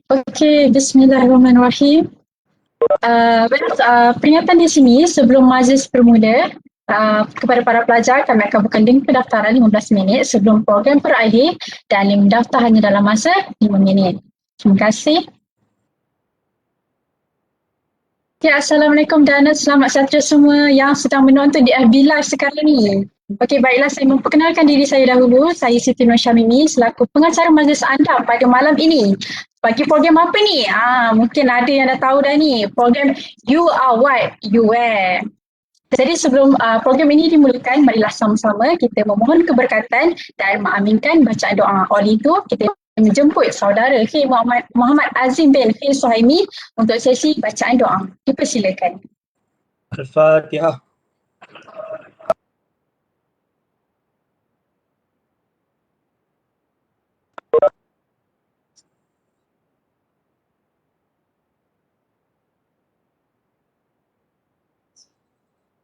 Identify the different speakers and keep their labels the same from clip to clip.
Speaker 1: Okey, Bismillahirrahmanirrahim. Peringatan di sini sebelum majlis bermula, kepada para pelajar kami akan buka link pendaftaran 15 minit sebelum program berakhir dan link mendaftar hanya dalam masa 5 minit. Terima kasih. Ya, Assalamualaikum dan selamat sejahtera semua yang sedang menonton di FB Live sekarang ni. Okey, baiklah, saya memperkenalkan diri saya dahulu. Saya Siti Nur Syamimi selaku pengacara majlis anda pada malam ini. Bagi program apa ni? Mungkin ada yang dah tahu dah ni. Program You Are What You Wear. Jadi sebelum program ini dimulakan, marilah sama-sama kita memohon keberkatan dan mengaminkan bacaan doa. Oleh itu, kita menjemput saudara K. Muhammad Azim bin K. Suhaimi untuk sesi bacaan doa. Dipersilakan.
Speaker 2: Al-Fatihah.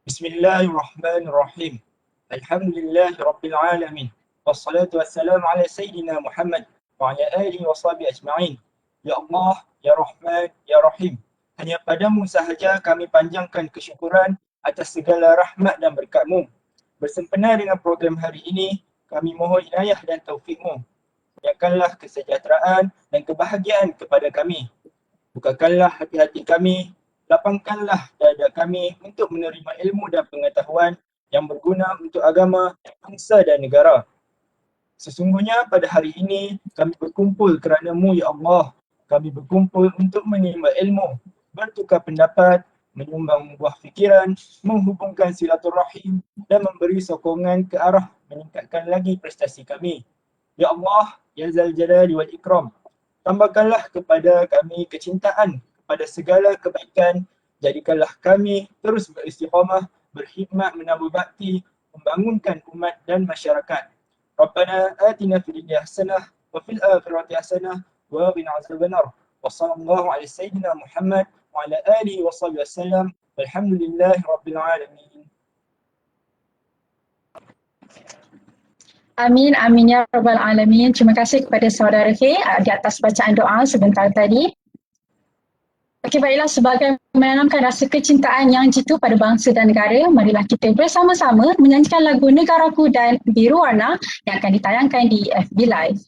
Speaker 2: Bismillahirrahmanirrahim. Alhamdulillahi Rabbil Alamin. Wassalatu wassalamu ala Sayyidina Muhammad wa ala alihi wa sahbihi ajma'in. Ya Allah, Ya Rahman, Ya Rahim. Hanya padamu sahaja kami panjangkan kesyukuran atas segala rahmat dan berkat-Mu. Bersempena dengan program hari ini, kami mohon inayah dan taufikmu. Berikanlah kesejahteraan dan kebahagiaan kepada kami. Bukakanlah hati-hati kami, lapangkanlah dada kami untuk menerima ilmu dan pengetahuan yang berguna untuk agama, bangsa dan negara. Sesungguhnya pada hari ini kami berkumpul kerana-Mu ya Allah. Kami berkumpul untuk menimba ilmu, bertukar pendapat, menyumbang buah fikiran, menghubungkan silaturahim dan memberi sokongan ke arah meningkatkan lagi prestasi kami. Ya Allah, Ya Zal Jalali wal Ikram, tambahkanlah kepada kami kecintaan pada segala kebaikan, jadikanlah kami terus beristiqamah, berkhidmat, menambah bakti, membangunkan umat dan masyarakat. Rabbana atina fid dunya hasanah wa fil akhirati hasanah wa qina azabannar. Wa sallallahu ala sayyidina Muhammad wa ala alihi wa sahbihi wasallam. Walhamdulillahi rabbil alamin.
Speaker 1: Amin, amin ya rabbal alamin. Terima kasih kepada saudara K di atas bacaan doa sebentar tadi. Okey, baiklah, sebagai menanamkan rasa kecintaan yang jitu pada bangsa dan negara, marilah kita bersama-sama menyanyikan lagu Negaraku dan Biru Warna yang akan ditayangkan di FB Live.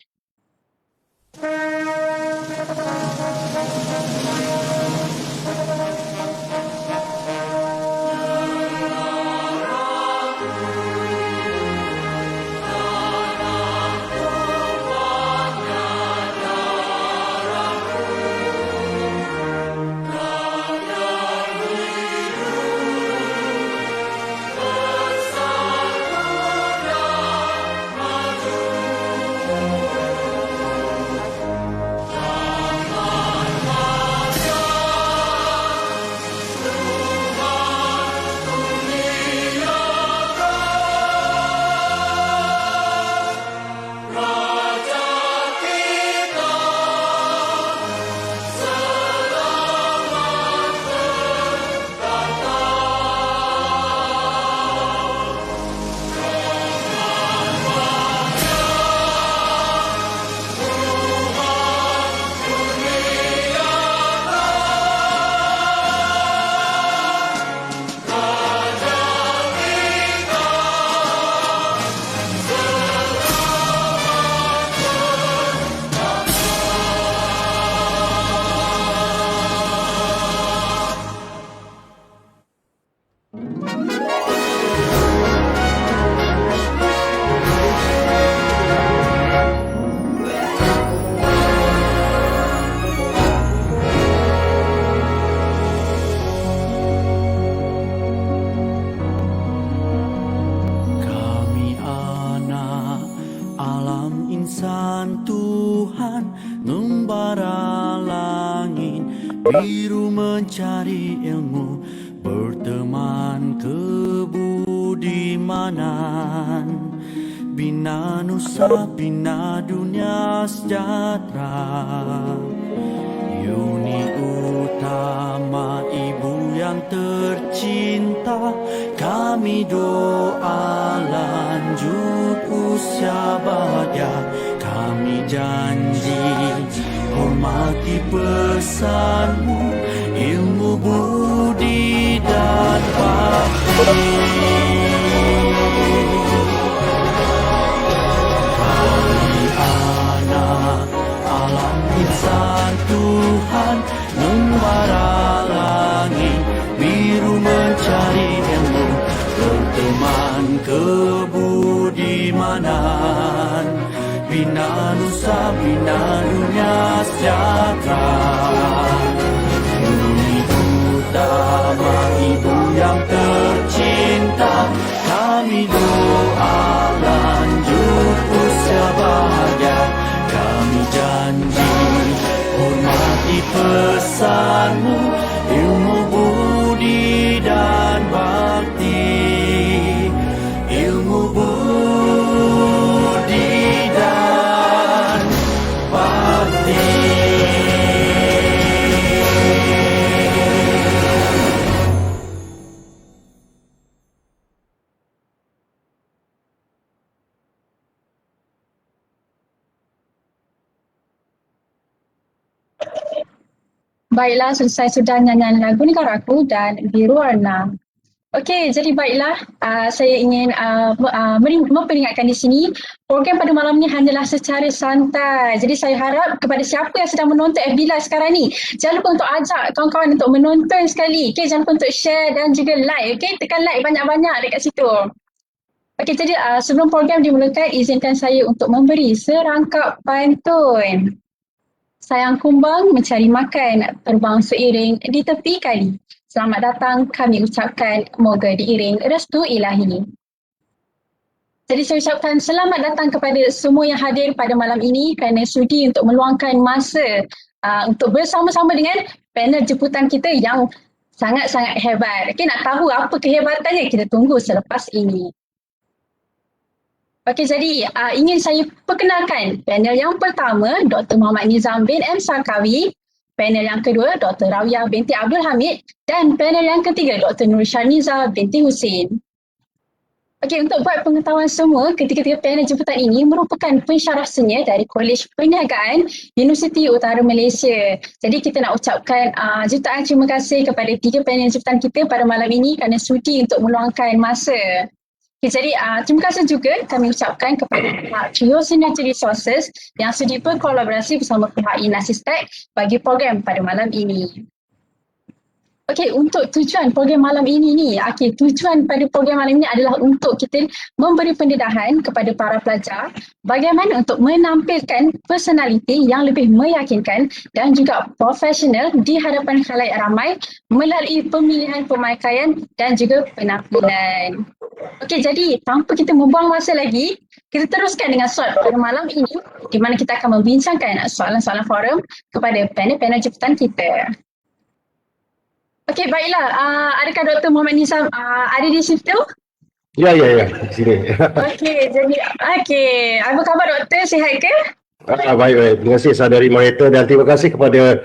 Speaker 3: Biru mencari ilmu, berteman kebudimanan, bina nusa, bina dunia sejahtera. Yuni utama ibu yang tercinta, kami doa lanjut usia bahagia. Kami janji hormati pesanmu, ilmu budi dan bakti. Kami anak alam insan Tuhan, membara langit biru mencari ilmu, berteman kebudimanan, bina nusa bina dunia sejahtera. Uni utama ibu yang tercinta, kami doa lanjut usia bahagia. Kami janji hormati pesanmu, ilmu budi dan bakti, ilmu budi dan bakti.
Speaker 1: Baiklah, selesai sudah nyanyian lagu Negaraku dan Biru Warna. Okey, jadi baiklah, saya ingin memperingatkan di sini, program pada malam ini hanyalah secara santai. Jadi saya harap kepada siapa yang sedang menonton FB Live sekarang ni, jangan lupa untuk ajak kawan-kawan untuk menonton sekali. Okey, jangan lupa untuk share dan juga like. Okey, tekan like banyak-banyak dekat situ. Okey, jadi sebelum program dimulakan, izinkan saya untuk memberi serangkap pantun. Sayang kumbang mencari makan, terbang seiring di tepi kali. Selamat datang kami ucapkan, moga diiring restu ilahi. Jadi saya ucapkan selamat datang kepada semua yang hadir pada malam ini kerana sudi untuk meluangkan masa untuk bersama-sama dengan panel jemputan kita yang sangat-sangat hebat. Okey, nak tahu apa kehebatannya, kita tunggu selepas ini. Okey, jadi ingin saya perkenalkan panel yang pertama, Dr. Muhammad Nizam bin M. Sarkawi. Panel yang kedua, Dr. Rawiyah binti Abdul Hamid. Dan panel yang ketiga, Dr. Nur Syarniza binti Husin. Okey, untuk buat pengetahuan semua, ketiga-tiga panel jemputan ini merupakan pensyarah senior dari Kolej Perniagaan Universiti Utara Malaysia. Jadi kita nak ucapkan jutaan terima kasih kepada tiga panel jemputan kita pada malam ini kerana sudi untuk meluangkan masa. Okay, jadi terima kasih juga kami ucapkan kepada pihak Trio Synergy Resources yang sudi berkolaborasi bersama pihak Inasistek bagi program pada malam ini. Okey, untuk tujuan program malam ini ni, tujuan pada program malam ini adalah untuk kita memberi pendedahan kepada para pelajar bagaimana untuk menampilkan personaliti yang lebih meyakinkan dan juga profesional di hadapan khalayak ramai melalui pemilihan pemakaian dan juga penampilan. Okey, jadi tanpa kita membuang masa lagi, kita teruskan dengan slot pada malam ini di mana kita akan membincangkan soalan-soalan forum kepada panel-panel jemputan kita. Okey, baiklah. Adakah Dr. Muhammad Nizam ada di situ?
Speaker 4: Ya, di sini.
Speaker 1: Okey. Apa khabar Doktor? Sihat ke?
Speaker 4: Baik. Terima kasih saudari moderator dan terima kasih kepada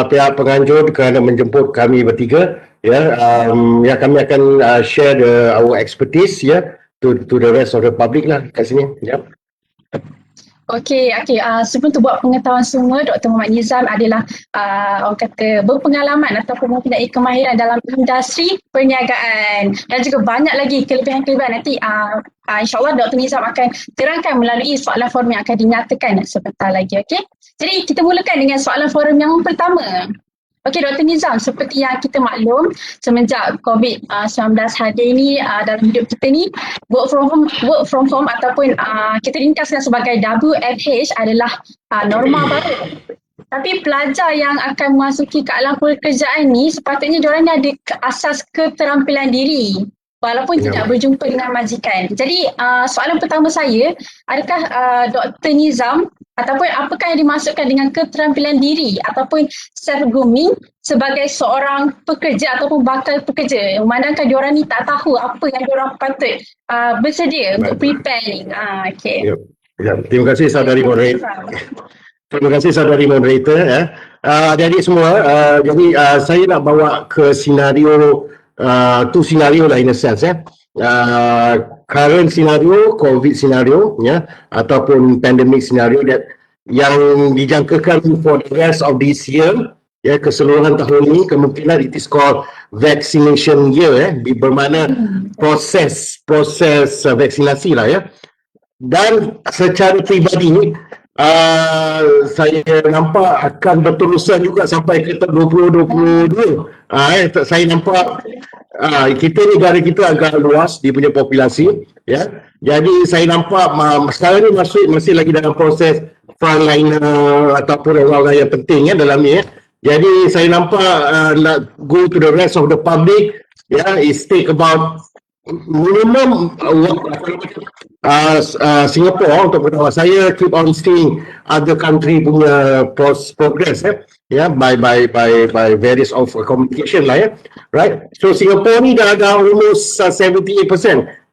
Speaker 4: pihak penganjur kerana menjemput kami bertiga. Kami akan share our expertise to the rest of the public lah kat sini.
Speaker 1: Okey. Sebelum tu buat pengetahuan semua, Dr. Muhammad Nizam adalah orang kata berpengalaman ataupun mempunyai kemahiran dalam industri perniagaan dan juga banyak lagi kelebihan-kelebihan. Nanti insyaAllah Dr. Nizam akan terangkan melalui soalan forum yang akan dinyatakan sebentar lagi. Okey. Jadi kita mulakan dengan soalan forum yang pertama. Okey, Dr. Nizam, seperti yang kita maklum, semenjak COVID-19 hadir ni dalam hidup kita ni, work from home ataupun kita ringkaskan sebagai WFH adalah norma baru. Tapi pelajar yang akan memasuki ke alam pekerjaan ni, sepatutnya diorang ni ada asas keterampilan diri walaupun tidak berjumpa dengan majikan. Jadi soalan pertama saya, adakah Dr. Nizam ataupun apakah yang dimaksudkan dengan keterampilan diri ataupun self-grooming sebagai seorang pekerja ataupun bakal pekerja, memandangkan diorang ni tak tahu apa yang diorang patut bersedia untuk prepare ni.
Speaker 4: Terima kasih saudari moderator. Terima kasih saudari moderator. Adik-adik semua, jadi saya nak bawa ke senario senario lah in a sense current scenario, COVID scenario ataupun pandemic scenario that yang dijangkakan for the rest of this year, ya, keseluruhan tahun ini, kemungkinan it is called vaccination year, bermakna proses vaksinasi lah, ya. Dan secara peribadi saya nampak akan berterusan juga sampai ke 2022. Saya nampak negara kita agak luas dia punya populasi, ya. Jadi saya nampak sekarang ni masih lagi dalam proses frontliner ataupun orang-orang yang penting, ya, dalam ni, ya. Jadi saya nampak nak go to the rest of the public, ya, it take about minimum Singapore untuk pertama. Saya keep on seeing other country punya progress, ya, by various of communication lah, ya, right. So Singapore ni dah almost 78%,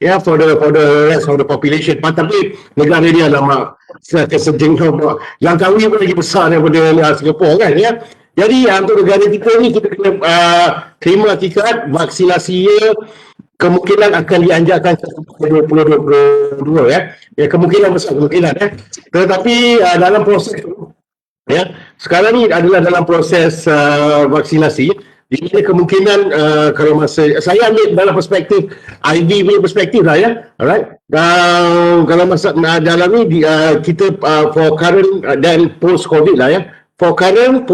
Speaker 4: ya, for the rest of the population. Tapi negara dia lama sejengkau yang kami pun lagi besar daripada Singapore, kan, ya. Jadi untuk negara kita ni kita kena terima hakikat vaksinasi kemungkinan akan dianjurkan ke 2022, ya. Ya, kemungkinan besar, kemungkinan, ya. Tetapi dalam proses, ya, sekarang ni adalah dalam proses vaksinasi, di mana kemungkinan kalau masa saya ambil dalam perspektif IV punya perspektif lah, ya. Alright. Kalau masa dalam ni kita for current dan post COVID lah, ya. For current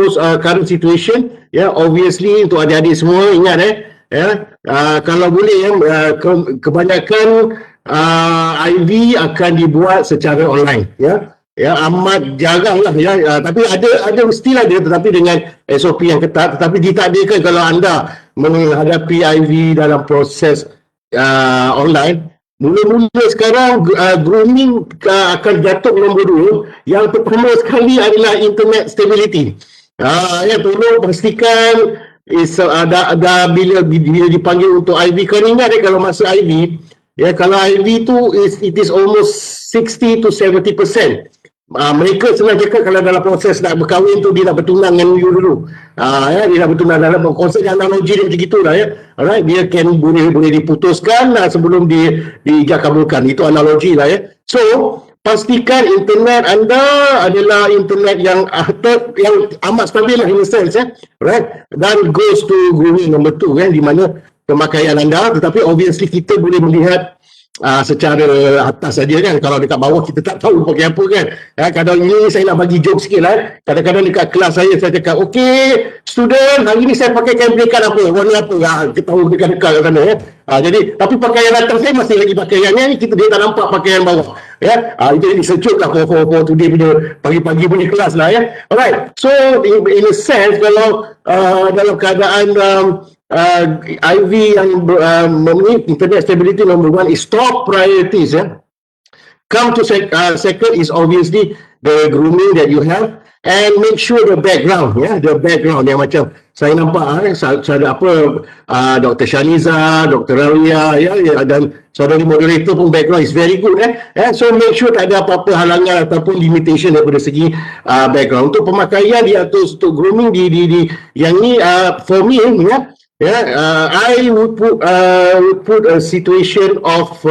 Speaker 4: situation, ya, obviously untuk adik-adik semua ingat, ya, kalau boleh, ya, kebanyakan IV akan dibuat secara online, ya. Ya, amat jarang lah, ya. Tapi ada still ada, tetapi dengan SOP yang ketat. Tetapi ditakdirkan kalau anda menghadapi IV dalam proses online, mula-mula sekarang grooming akan jatuh nombor 2. Yang pertama sekali adalah internet stability. Ya, tolong pastikan ada bila dipanggil untuk IV. Kau ingat, kalau masa IV, ya, kalau IV tu it is almost 60 to 70%. Mereka senang cakap kalau dalam proses nak berkahwin tu dia nak bertunang dengan you dulu. Ya, dia nak bertunang dalam konsep analogi dia macam gitulah, ya. Alright, dia boleh diputuskan sebelum dijakabulkan. Itu analogi lah, ya. So, pastikan internet anda adalah internet yang amat stabil lah, in a sense, ya. Right? Dan goes to grooming number 2, di mana pemakaian anda, tetapi obviously kita boleh melihat secara atas saja, kan. Kalau dekat bawah kita tak tahu pakai apa, kan. Kadang ini saya nak bagi joke sikit lah. Kadang-kadang dekat kelas saya cakap, okey student, hari ni saya pakai kain pelikat apa, warna apa, kita tahu dekat-dekat kat sana, ya. Jadi tapi pakaian atas saya masih lagi pakaiannya ni, dia tak nampak pakaian bawah, ya. Itu sejuk lah for today punya pagi-pagi punya kelas lah, ya. Alright, so in a sense kalau dalam keadaan IV yang memenuhi internet stability number 1 is top priorities, ya. Come to second is obviously the grooming that you have, and make sure the background, ya, the background yang macam saya nampak, saya apa Dr. Shaniza, Dr. Rawia, ya, dan saudari moderator pun background is very good, so make sure tak ada apa-apa halangan ataupun limitation daripada segi background. Untuk pemakaian untuk grooming di yang ni for me, ya. I would put a situation of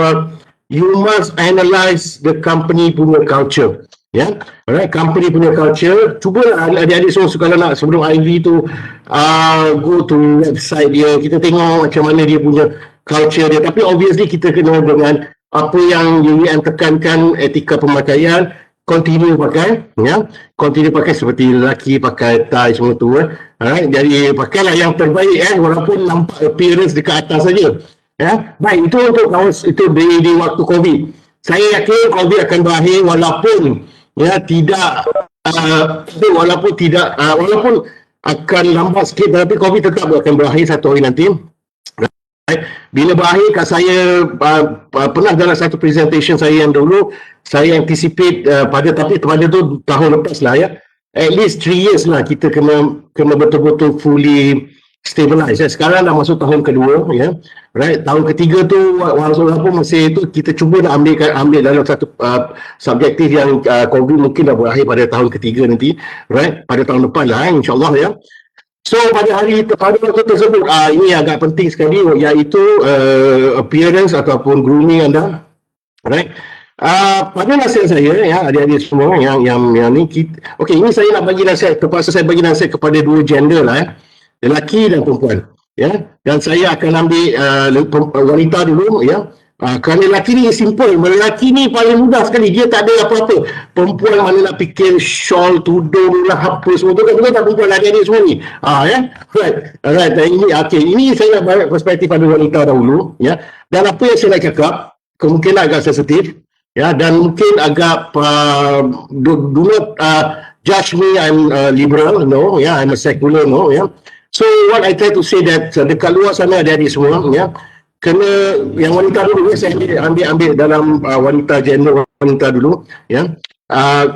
Speaker 4: you must analyze the company punya culture, ya. Alright, company punya culture. Cuba adik-adik semua kalau nak sebelum IV tu go to website dia, kita tengok macam mana dia punya culture dia. Tapi obviously kita kena dengan apa yang UIM tekankan, etika pemakaian, continue pakai, ya. Continue pakai seperti lelaki pakai tie semua tu, alright. Jadi pakailah yang terbaik, walaupun nampak appearance dekat atas saja, ya. Baik, itu untuk itu di waktu COVID. Saya yakin COVID akan berakhir walaupun, ya, walaupun akan lambat sikit, tapi COVID tetap akan berakhir satu hari nanti. Bila berakhir, saya pernah dalam satu presentation saya yang dulu, saya anticipate pada tu tahun lepas lah, ya. At least 3 years lah kita kena betul-betul fully stabilize, ya. Sekarang dah masuk tahun kedua, ya. Right, tahun ketiga tu walaupun masih tu kita cuba nak ambil dalam satu subjektif yang COVID mungkin dah berakhir pada tahun ketiga nanti, right, pada tahun depan lah, insyaAllah, ya. So pada waktu tersebut ini agak penting sekali, iaitu appearance ataupun grooming anda, right. Pada nasihat saya ya adik-adik semua yang ni okey, ini saya nak bagi nasihat, terpaksa saya bagi nasihat kepada dua gender lah ya. Lelaki dan perempuan ya. Dan saya akan ambil wanita dulu ya. Kerana lelaki ni simple, lelaki ni paling mudah sekali, dia tak ada apa-apa. Perempuan mana nak fikir shawl, tudung lah, apa semua tu kan, betul tak perempuan adik-adik semua ni? Ya, right. Dan ini ini saya nak balik perspektif pada wanita dahulu ya. Dan apa yang saya nak cakap kemungkinan agak sensitif ya, dan mungkin agak do not judge me I'm liberal, no ya, I'm a secular, no ya. So what I try to say that dekat luar sana ada adik semua ya, kena yang wanita dulu ya, saya ambil dalam wanita, gender wanita dulu ya.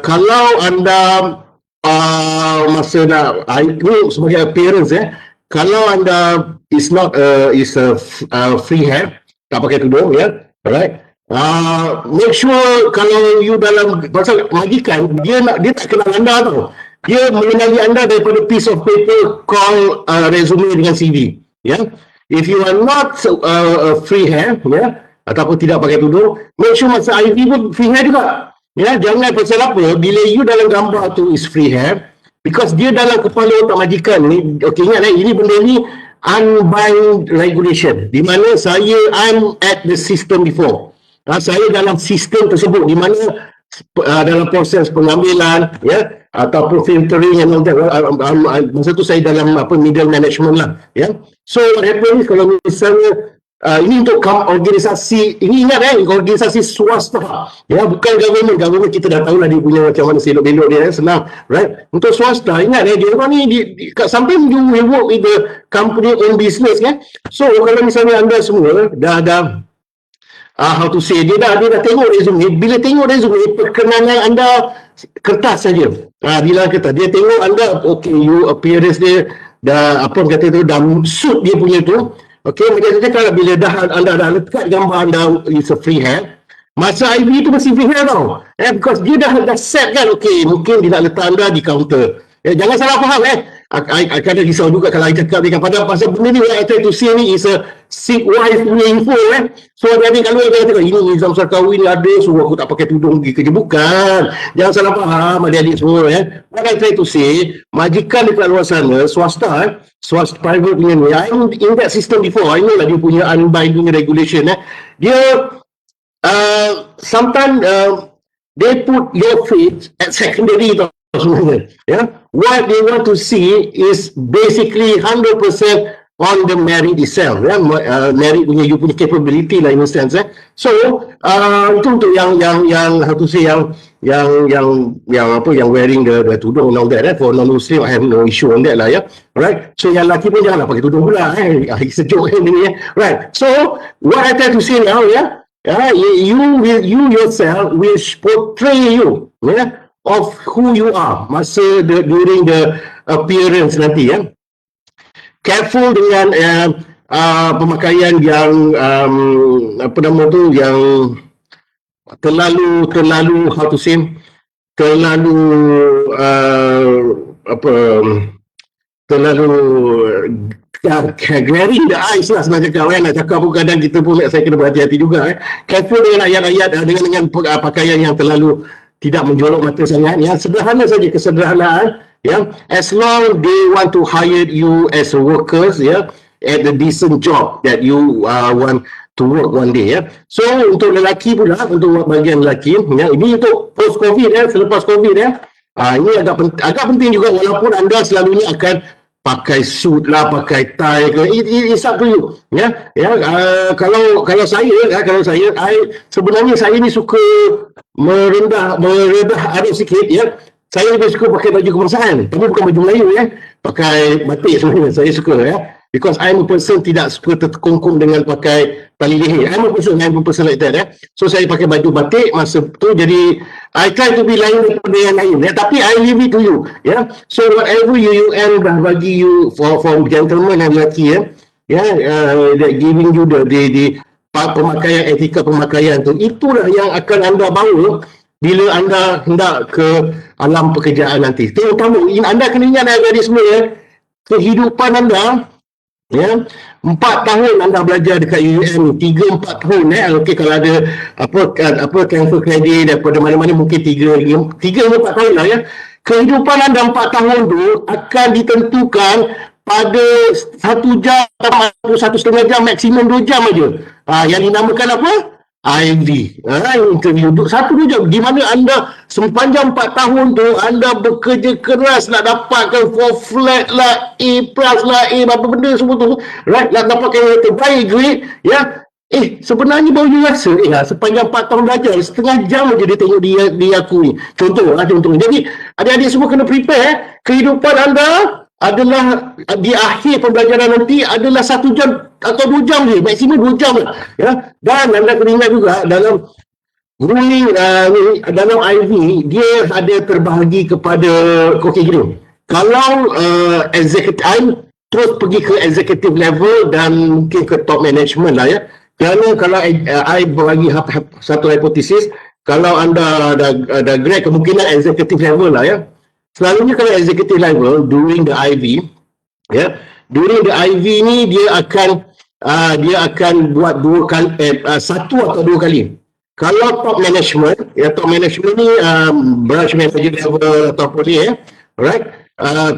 Speaker 4: Kalau anda masa nak ini sebagai appearance ya, kalau anda is free hair, tak pakai tudung ya, alright. Make sure kalau you dalam pasal majikan, dia tak kenal anda tau. Dia mengenali anda daripada piece of paper call resume dengan CV ya. If you are not free hair ya, ataupun tidak pakai tudung, make sure masa IV pun free hair juga ya. Jangan pasal apa bila you dalam gambar tu is free hair, because dia dalam kepala otak majikan ni, okey ingat ini benda ni unbind regulation, di mana I'm at the system before. Saya dalam sistem tersebut, di mana dalam proses pengambilan ya, ataupun filtering and all that, masa tu saya dalam middle management lah ya. So what happens kalau misalnya ini untuk organisasi, ini ingat organisasi swasta ya, bukan government kita dah tahu lah dia punya macam mana selok-belok dia senang, right. Untuk swasta ingat dia orang ni sometimes you will work with the company own business ya. So kalau misalnya anda semua dah how to say, dia dah tengok resume. Bila tengok resume, perkenalan anda kertas saja. Bila kertas, dia tengok anda, okay, you appearance dia dah apa kata tu, dah suit dia punya tu. Okay, macam saja kalau bila anda dah letak gambar anda is a free hair, masa IV tu masih free hair tau. Because dia dah set kan, okay, mungkin dia nak letak anda di counter. Jangan salah faham I kadang risau juga kalau I cakap dengan pada pasal benda ni, I try to say ni is a sick wife punya info So ada kalau dia kata ini Nizam Sarkawi ni ada suruh aku tak pakai tudung pergi kerja, bukan. Jangan salah faham adik-adik semua What I try to say, majikan dekat luar sana, swasta private punya ni, I'm in that system before. I know lah dia punya unbinding regulation Dia sometimes they put your faith at secondary tau sebenarnya What they want to see is basically 100% on the merit itself merit punya, you punya capability lah in a sense So itu untuk yang how to say yang wearing the tudung and all that For non-Muslim, I have no issue on that lah Alright, so yang lelaki pun janganlah pakai tudung pula sejuk ni right. So what I try to say now you yourself will portray you of who you are masa during the appearance nanti Careful dengan pemakaian yang apa nama tu, yang terlalu how to say, terlalu glaring the eyes lah senang cakap nak cakap pun kadang kita pun saya kena berhati-hati juga Careful dengan ayat-ayat dengan pakaian yang terlalu tidak menjolok mata sangat sederhana saja, kesederhanaan as long they want to hire you as a workers at a decent job that you want to work one day So untuk lelaki pula, untuk bahagian lelaki ini untuk post covid selepas covid ini agak penting juga, walaupun anda selalunya akan pakai suit lah, pakai tie ke, it's up to you kalau saya sebenarnya saya ni suka meredah arif sikit saya lebih suka pakai baju kebangsaan, tapi bukan baju Melayu pakai batik sebenarnya saya suka because I'm a person tidak suka terkongkong dengan pakai tali leher. I'm a person like that so saya pakai baju batik masa tu, jadi I try to be lain daripada yang lain tapi I leave it to you so whatever you earn dah bagi you for gentleman and lelaki that giving you the pemakaian, etika pemakaian tu, itulah yang akan anda bawa bila anda hendak ke alam pekerjaan nanti. Terutama anda kena ingat adik-adik semua kehidupan anda Ya, 4 tahun anda belajar dekat UUM, 3-4 tahun okey, kalau ada transfer kredit daripada mana-mana mungkin 3-4 tahun lah ya. Kehidupan anda 4 tahun tu akan ditentukan pada 1 jam atau 1,5 jam, maksimum 2 jam aja. Yang dinamakan apa? IV. Interview 1-2 jam, di mana anda sepanjang 4 tahun tu anda bekerja keras nak dapatkan 4 flat lah, A plus lah, apa benda semua tu, right? Nak dapatkan yang terbaik grade, ya. Sebenarnya baru you rasa sepanjang 4 tahun belajar setengah jam aja dia tengok dia aku ni. Contoh. Jadi adik-adik semua kena prepare kehidupan anda adalah di akhir pembelajaran nanti adalah 1 jam atau 2 jam je, maksimum 2 jam lah, ya. Dan anda kena ingat juga dalam ruling dalam IV dia ada terbahagi kepada gini. Kalau executive terus pergi ke executive level dan mungkin ke top management lah ya. Kerana kalau I bagi satu hipotesis, kalau anda ada grade kemungkinan executive level lah ya. Selalunya kalau executive level during the IV, ya, during the IV ni dia akan buat 2 kali, 1 atau 2 kali. Kalau top management ni branch manager level ataupun ni right,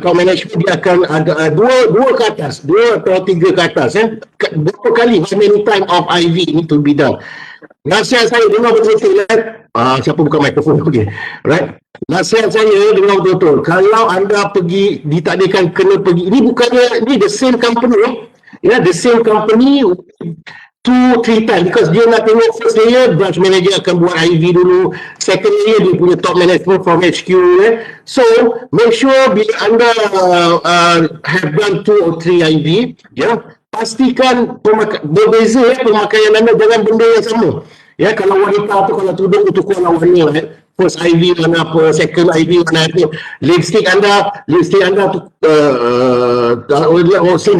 Speaker 4: top management dia akan ada 2 ke atas, 2 atau 3 ke atas berapa kali, how many time of IV need to be done. Nasihat saya dengar betul-betul siapa buka mikrofon, okey, right. Nasihat saya dengar betul-betul, kalau anda pergi ditakdirkan kena pergi, ini bukannya ni the same company the same company 2-3 times, because dia nak tengok first layer branch manager akan buat IV dulu, second layer dia punya top management from HQ so make sure bila anda have done 2 or 3 IV pastikan berbeza pemakaian anda, jangan benda yang sama. Kalau wanita tu kalau tudung tu tukar warna first IV warna apa, second IV warna apa, lipstick anda tu same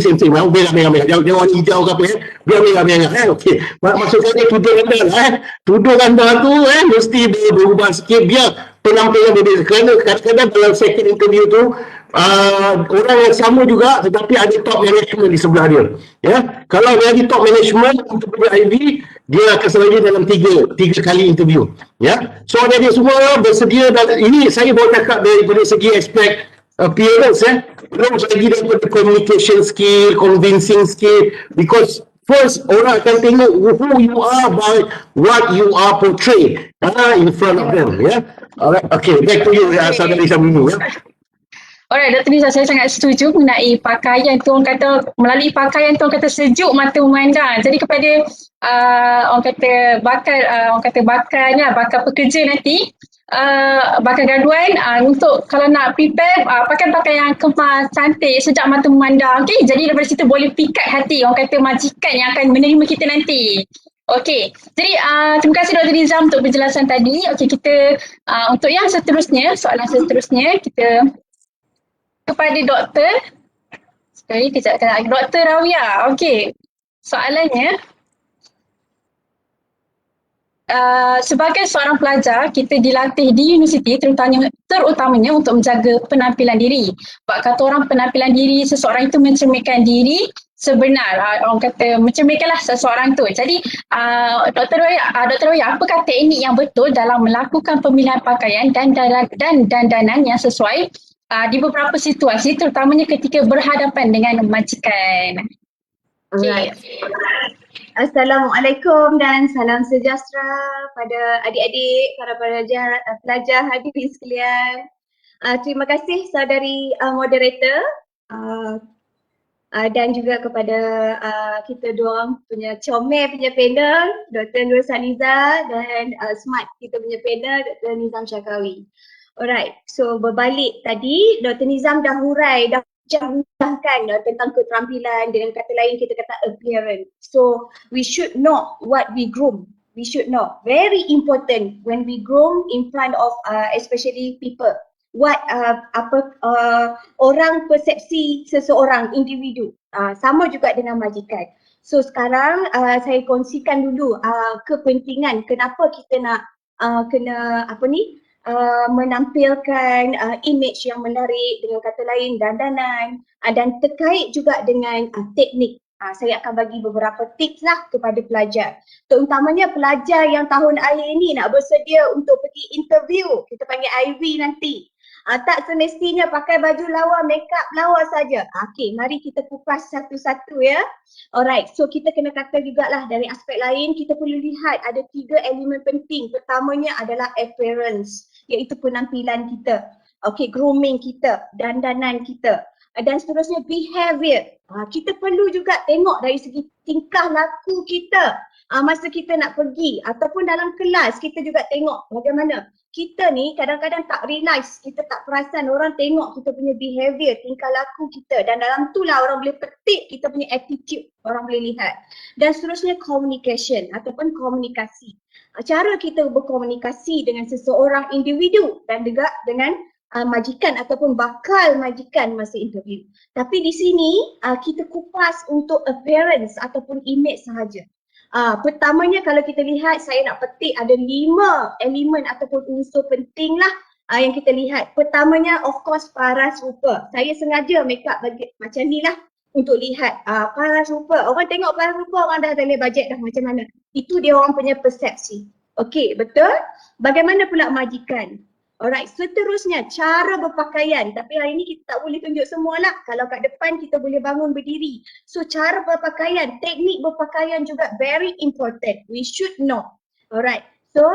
Speaker 4: merah-merah, jangan warna hijau ke apa biar merah-merah okey. Maksud saya tudung anda tu mesti berubah sikit biar penampilan berbeza, kerana kadang-kadang dalam second interview tu orang yang sama juga tetapi ada top management di sebelah dia kalau dia ada top management untuk IV dia akan selalu dalam 3 kali interview so dia semua bersedia, dan ini saya baru cakap daripada segi aspek appearance belum lagi daripada communication skill, convincing skill, because first orang akan tengok who you are by what you are portray in front of them alright, okay, back to you saudari Syamimi
Speaker 1: Alright, Dr. Nizam, saya sangat setuju mengenai pakaian tu, orang kata melalui pakaian tu orang kata sejuk mata memandang. Jadi kepada orang kata bakal pekerja nanti, bakal graduan, untuk kalau nak prepare pakai pakaian yang kemas, cantik, sejak mata memandang. Okay, jadi daripada situ boleh pikat hati orang kata majikan yang akan menerima kita nanti. Okey, jadi terima kasih Dr. Nizam untuk penjelasan tadi. Okey, kita untuk yang seterusnya, soalan seterusnya kita kepada doktor. Sekali kejap lagi. Dr. Rawia. Okey. Soalannya, sebagai seorang pelajar, kita dilatih di universiti terutamanya untuk menjaga penampilan diri. Sebab kata orang penampilan diri seseorang itu mencerminkan diri sebenar. Orang kata mencerminkanlah seseorang tu. Jadi Dr. Rawia, apakah teknik yang betul dalam melakukan pemilihan pakaian dan dandanan yang sesuai di beberapa situasi, terutamanya ketika berhadapan dengan majikan?
Speaker 5: Alright. Assalamualaikum dan salam sejahtera pada adik-adik, para pelajar hadirin sekalian. Terima kasih saudari moderator dan juga kepada kita dua orang punya comel punya panel, Dr. Nur Saniza dan smart kita punya panel, Dr. Nizam Syakawi. Alright, so berbalik tadi, Dr. Nizam dah hurai, dah bincangkan tentang keterampilan, dengan kata lain kita kata appearance. So we should know what we groom. We should know. Very important when we groom in front of especially people. What orang persepsi seseorang individu. Sama juga dengan majikan. So sekarang saya kongsikan dulu kepentingan kenapa kita nak menampilkan image yang menarik, dengan kata lain dandanan, dan terkait juga dengan teknik. Saya akan bagi beberapa tips lah kepada pelajar. Terutamanya pelajar yang tahun akhir ini nak bersedia untuk pergi interview, kita panggil IV nanti. Tak semestinya pakai baju lawa, make up lawa saja. Okey, mari kita kupas satu-satu ya. Alright, so kita kena kata jugalah dari aspek lain, kita perlu lihat ada 3 elemen penting. Pertamanya adalah appearance, iaitu penampilan kita. Okey, grooming kita, dandanan kita. Dan seterusnya behavior. Kita perlu juga tengok dari segi tingkah laku kita. Masa kita nak pergi ataupun dalam kelas, kita juga tengok bagaimana. Kita ni kadang-kadang tak realize, kita tak perasan orang tengok kita punya behavior, tingkah laku kita, dan dalam tu lah orang boleh petik kita punya attitude, orang boleh lihat. Dan seterusnya communication ataupun komunikasi. Cara kita berkomunikasi dengan seseorang individu dan juga dengan majikan ataupun bakal majikan masa interview. Tapi di sini kita kupas untuk appearance ataupun image sahaja. Pertamanya kalau kita lihat, saya nak petik ada 5 elemen ataupun unsur penting lah yang kita lihat. Pertamanya of course paras rupa. Saya sengaja make up macam ni lah untuk lihat paras rupa. Orang tengok paras rupa, orang dah boleh bajet dah macam mana. Itu dia orang punya persepsi. Okey, betul? Bagaimana pula majikan? Alright, seterusnya cara berpakaian. Tapi hari ni kita tak boleh tunjuk semua lah. Kalau kat depan kita boleh bangun berdiri. So cara berpakaian, teknik berpakaian juga very important. We should know. Alright, so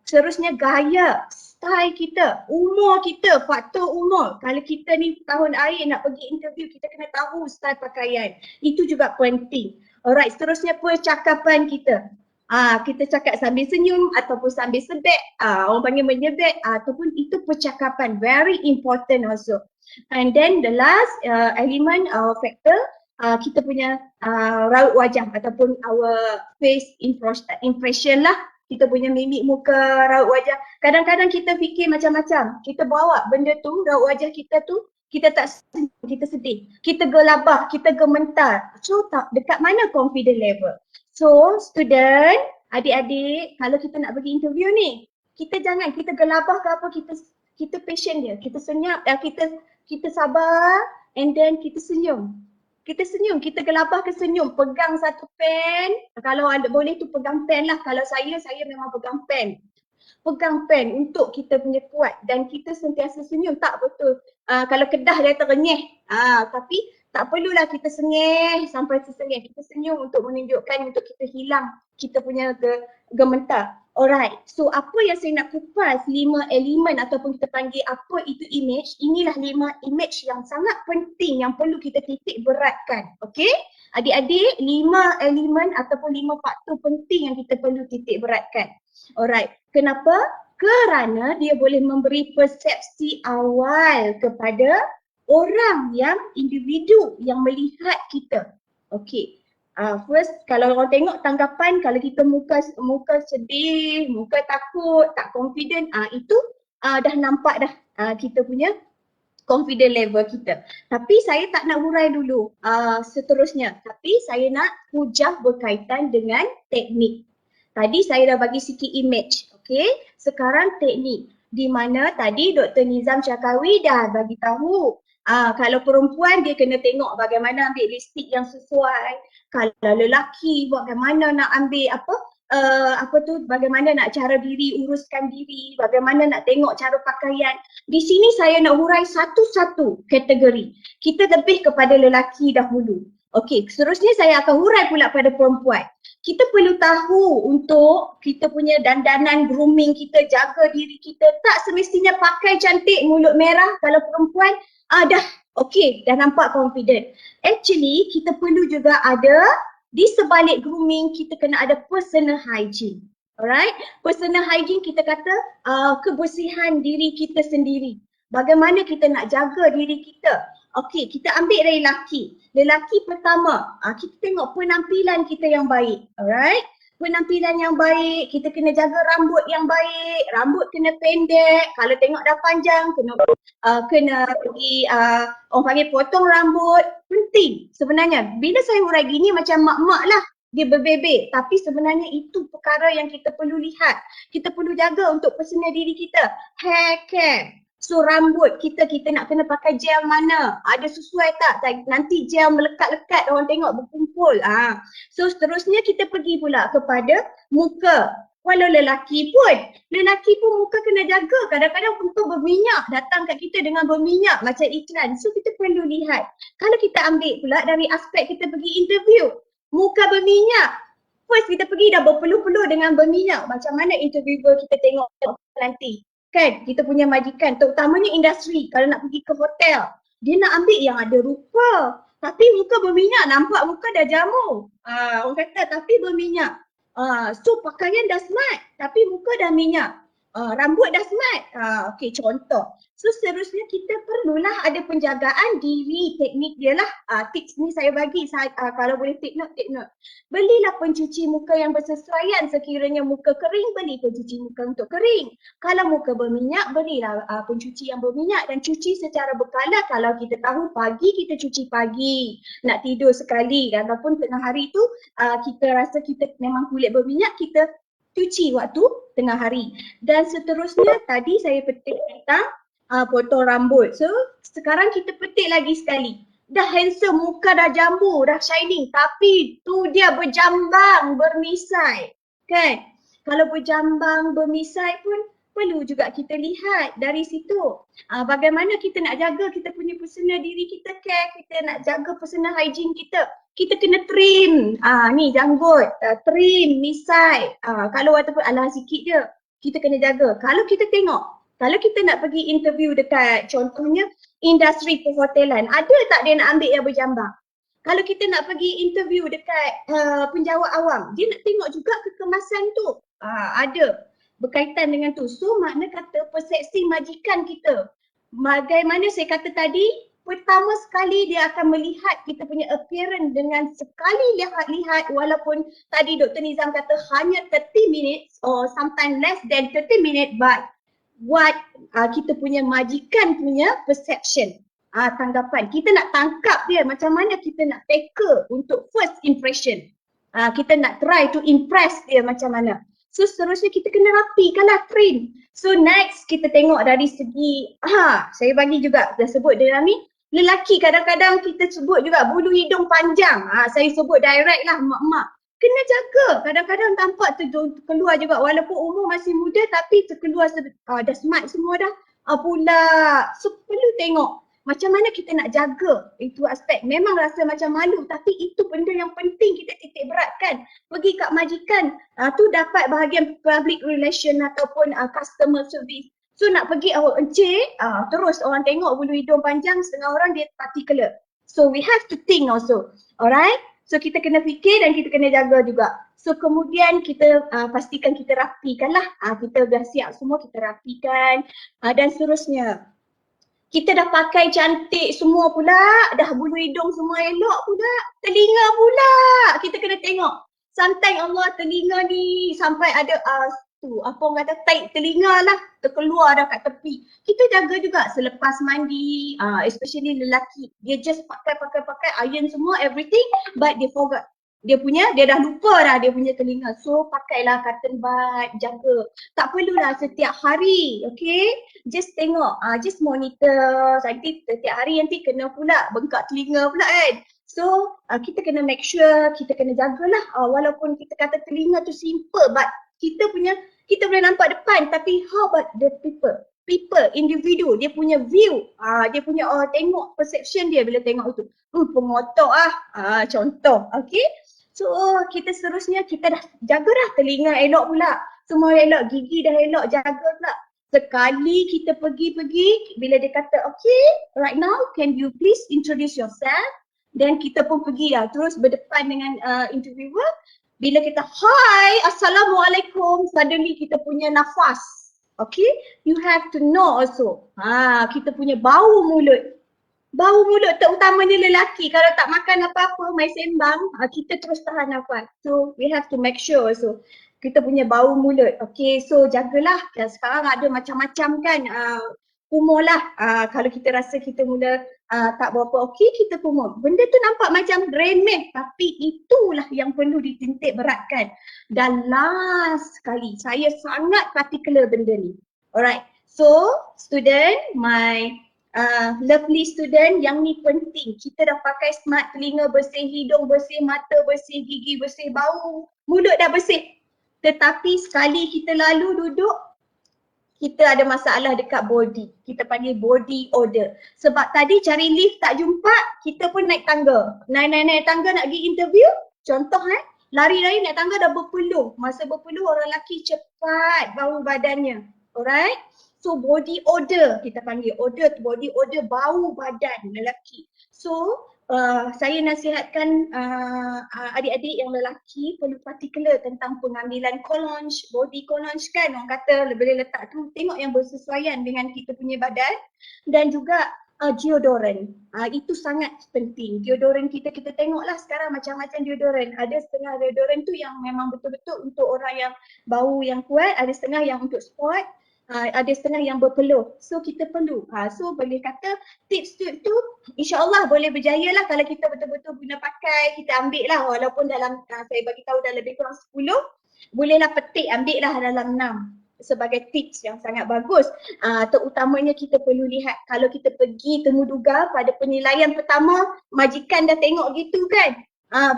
Speaker 5: seterusnya gaya, style kita, umur kita, faktor umur. Kalau kita ni tahun akhir nak pergi interview, kita kena tahu style pakaian. Itu juga penting. Alright, seterusnya percakapan kita. Kita cakap sambil senyum ataupun sambil sedek, orang panggil menyebek, ataupun itu percakapan, very important also. And then the last element factor, kita punya raut wajah ataupun our face impression lah. Kita punya mimik muka, raut wajah. Kadang-kadang kita fikir macam-macam. Kita bawa benda tu, raut wajah kita tu, kita tak senyum, kita sedih. Kita gelabah, kita gementar. So dekat mana confident level? So student, adik-adik, kalau kita nak pergi interview ni, kita jangan, kita gelabah ke apa, kita patient dia. Kita senyap, kita sabar and then kita senyum. Kita senyum, kita gelabah ke senyum, pegang satu pen. Kalau ada boleh tu pegang pen lah. Kalau saya memang pegang pen. Pegang pen untuk kita punya kuat dan kita sentiasa senyum. Tak betul. Kalau kedah dia terenyeh. Tapi tak perlulah kita sengih sampai sesengih. Kita senyum untuk menunjukkan, untuk kita hilang kita punya gementar. Alright, so apa yang saya nak kupas 5 elemen ataupun kita panggil apa itu image. Inilah 5 image yang sangat penting yang perlu kita titik beratkan. Okay, adik-adik, 5 elemen ataupun 5 faktor penting yang kita perlu titik beratkan. Alright, kenapa? Kerana dia boleh memberi persepsi awal kepada orang yang individu yang melihat kita. Okay, first kalau orang tengok tanggapan, kalau kita muka sedih, muka takut, tak confident, itu dah nampak dah kita punya confident level kita. Tapi saya tak nak hurai dulu seterusnya, tapi saya nak hujah berkaitan dengan teknik. Tadi saya dah bagi sikit image, okay? Sekarang teknik, di mana tadi Dr. Nizam Syakawi dah bagi tahu. Kalau perempuan dia kena tengok bagaimana ambil lipstick yang sesuai. Kalau lelaki bagaimana nak ambil bagaimana nak cara diri, uruskan diri, bagaimana nak tengok cara pakaian. Di sini saya nak hurai satu-satu kategori. Kita lebih kepada lelaki dahulu. Okey, seterusnya saya akan hurai pula pada perempuan. Kita perlu tahu untuk kita punya dandanan, grooming kita, jaga diri kita. Tak semestinya pakai cantik, mulut merah. Kalau perempuan dah okey, dah nampak confident. Actually kita perlu juga ada di sebalik grooming, kita kena ada personal hygiene. Alright, personal hygiene kita kata kebersihan diri kita sendiri. Bagaimana kita nak jaga diri kita. Okey, kita ambil dari lelaki. Lelaki pertama, kita tengok penampilan kita yang baik. Alright, penampilan yang baik, kita kena jaga rambut yang baik. Rambut kena pendek, kalau tengok dah panjang kena pergi orang panggil potong rambut. Penting sebenarnya. Bila saya hurai gini macam mak-mak lah. dia berbebek. Tapi sebenarnya itu perkara yang kita perlu lihat. Kita perlu jaga untuk personal diri kita. Hair care. So rambut kita nak kena pakai gel mana? Ada sesuai tak? Nanti gel melekat-lekat orang tengok berkumpul. So seterusnya kita pergi pula kepada muka. Walau lelaki pun muka kena jaga. Kadang-kadang muka berminyak, datang kat kita dengan berminyak macam iklan. So kita perlu lihat. Kalau kita ambil pula dari aspek kita pergi interview, muka berminyak. First kita pergi dah berpeluh-peluh dengan berminyak. Macam mana interviewer kita tengok nanti. Kan kita punya majikan, terutamanya industri, kalau nak pergi ke hotel, dia nak ambil yang ada rupa. Tapi muka berminyak, nampak muka dah jamu. Orang kata tapi berminyak. So pakaian dah smart tapi muka dah minyak. Rambut dah smart. Okey, contoh. So seterusnya kita perlulah ada penjagaan diri, teknik dia lah. Tips ni saya bagi, kalau boleh take note. Belilah pencuci muka yang bersesuaian. Sekiranya muka kering, beli pencuci muka untuk kering. Kalau muka berminyak, belilah pencuci yang berminyak dan cuci secara berkala. Kalau kita tahu pagi, kita cuci pagi. Nak tidur sekali. Ataupun tengah hari tu kita rasa kita memang kulit berminyak, kita cuci waktu tengah hari. Dan seterusnya tadi saya petik tentang potong rambut. So sekarang kita petik lagi sekali. Dah handsome, muka dah jambu, dah shining, tapi tu dia berjambang, bermisai. Kan? Kalau berjambang, bermisai pun perlu juga kita lihat dari situ. Bagaimana kita nak jaga kita punya personal diri kita, care, kita nak jaga personal hygiene kita. Kita kena trim, ni janggut, trim, misai. Kalau ataupun alah sikit je, kita kena jaga. Kalau kita tengok, kalau kita nak pergi interview dekat contohnya industri perhotelan, ada tak dia nak ambil yang berjambang? Kalau kita nak pergi interview dekat penjawat awam, dia nak tengok juga kekemasan tu. Ada berkaitan dengan tu. So makna kata persepsi majikan kita. Bagaimana saya kata tadi, pertama sekali dia akan melihat kita punya appearance dengan sekali lihat walaupun tadi Dr. Nizam kata hanya 30 minutes or sometimes less than 30 minutes, but what kita punya majikan punya perception, tanggapan. Kita nak tangkap dia macam mana kita nak tackle untuk first impression. Kita nak try to impress dia macam mana. So seterusnya kita kena rapikanlah trim. So next kita tengok dari segi, saya bagi juga, dah sebut dia ni, lelaki kadang-kadang kita sebut juga bulu hidung panjang. Saya sebut direct lah mak-mak. Kena jaga, kadang-kadang tampak terkeluar juga walaupun umur masih muda tapi terkeluar dah smart semua dah pula. So perlu tengok macam mana kita nak jaga itu aspek. Memang rasa macam malu tapi itu benda yang penting kita titik beratkan. Pergi kat majikan tu dapat bahagian public relation ataupun customer service. So nak pergi awak encik, terus orang tengok bulu hidung panjang, setengah orang dia particular. So we have to think also, alright? So kita kena fikir dan kita kena jaga juga. So kemudian kita pastikan kita rapikan lah. Kita dah siap semua, kita rapikan dan seterusnya. Kita dah pakai cantik semua pula, dah bulu hidung semua elok pula, telinga pula. Kita kena tengok. Sometimes Allah telinga ni sampai ada apa orang kata taik telinga lah, terkeluar dah kat tepi. Kita jaga juga selepas mandi, especially lelaki. Dia just pakai iron semua everything but dia forgot. Dia dah lupa dah dia punya telinga. So pakailah cotton bud, jaga. Tak perlulah setiap hari, okay? Just tengok, just monitor. Nanti setiap hari nanti kena pula bengkak telinga pula kan. So kita kena make sure, kita kena jagalah. Walaupun kita kata telinga tu simple but kita boleh nampak depan tapi how about the people, individu, dia punya view, dia punya tengok perception dia bila tengok itu. Pengotok contoh, okay? So kita seterusnya kita dah jaga dah telinga elok pula, semua elok, gigi dah elok, jaga pula. Sekali kita pergi bila dia kata okay, right now can you please introduce yourself, then kita pun pergi terus berdepan dengan interviewer. Bila kita hi, assalamualaikum, suddenly kita punya nafas. Okay, you have to know also. Kita punya bau mulut. Bau mulut terutamanya lelaki, kalau tak makan apa-apa, mai sembang, kita terus tahan nafas. So we have to make sure also kita punya bau mulut. Okay, so jagalah. Dan sekarang ada macam-macam kan kumur lah. Kalau kita rasa kita mula tak berapa okey, kita kumur. Benda tu nampak macam remeh, tapi itulah yang perlu ditintik beratkan. Dan last sekali, saya sangat particular benda ni. Alright, so student, my lovely student, yang ni penting. Kita dah pakai smart, telinga bersih, hidung bersih, mata bersih, gigi bersih, bau, mulut dah bersih. Tetapi sekali kita lalu duduk, kita ada masalah dekat body. Kita panggil body odor. Sebab tadi cari lift tak jumpa, kita pun naik tangga. Naik tangga nak pergi interview, contoh lari-lari naik tangga dah berpeluh. Masa berpeluh orang lelaki cepat bau badannya. Alright? So body odor, kita panggil odor, body odor, bau badan lelaki. So saya nasihatkan adik-adik yang lelaki perlu particular tentang pengambilan cologne, body cologne kan, orang kata boleh letak tu, tengok yang bersesuaian dengan kita punya badan. Dan juga deodorant, itu sangat penting. Deodorant kita tengoklah sekarang macam-macam deodorant. Ada setengah deodorant tu yang memang betul-betul untuk orang yang bau yang kuat, ada setengah yang untuk sport, ada setengah yang berpeluh. So kita perlu. So boleh kata tips tu insya-Allah boleh berjaya lah kalau kita betul-betul guna pakai, kita ambil lah walaupun dalam saya bagi tahu dah lebih kurang 10, bolehlah petik ambil lah dalam 6 sebagai tips yang sangat bagus. Terutamanya kita perlu lihat kalau kita pergi temu duga pada penilaian pertama, majikan dah tengok gitu kan.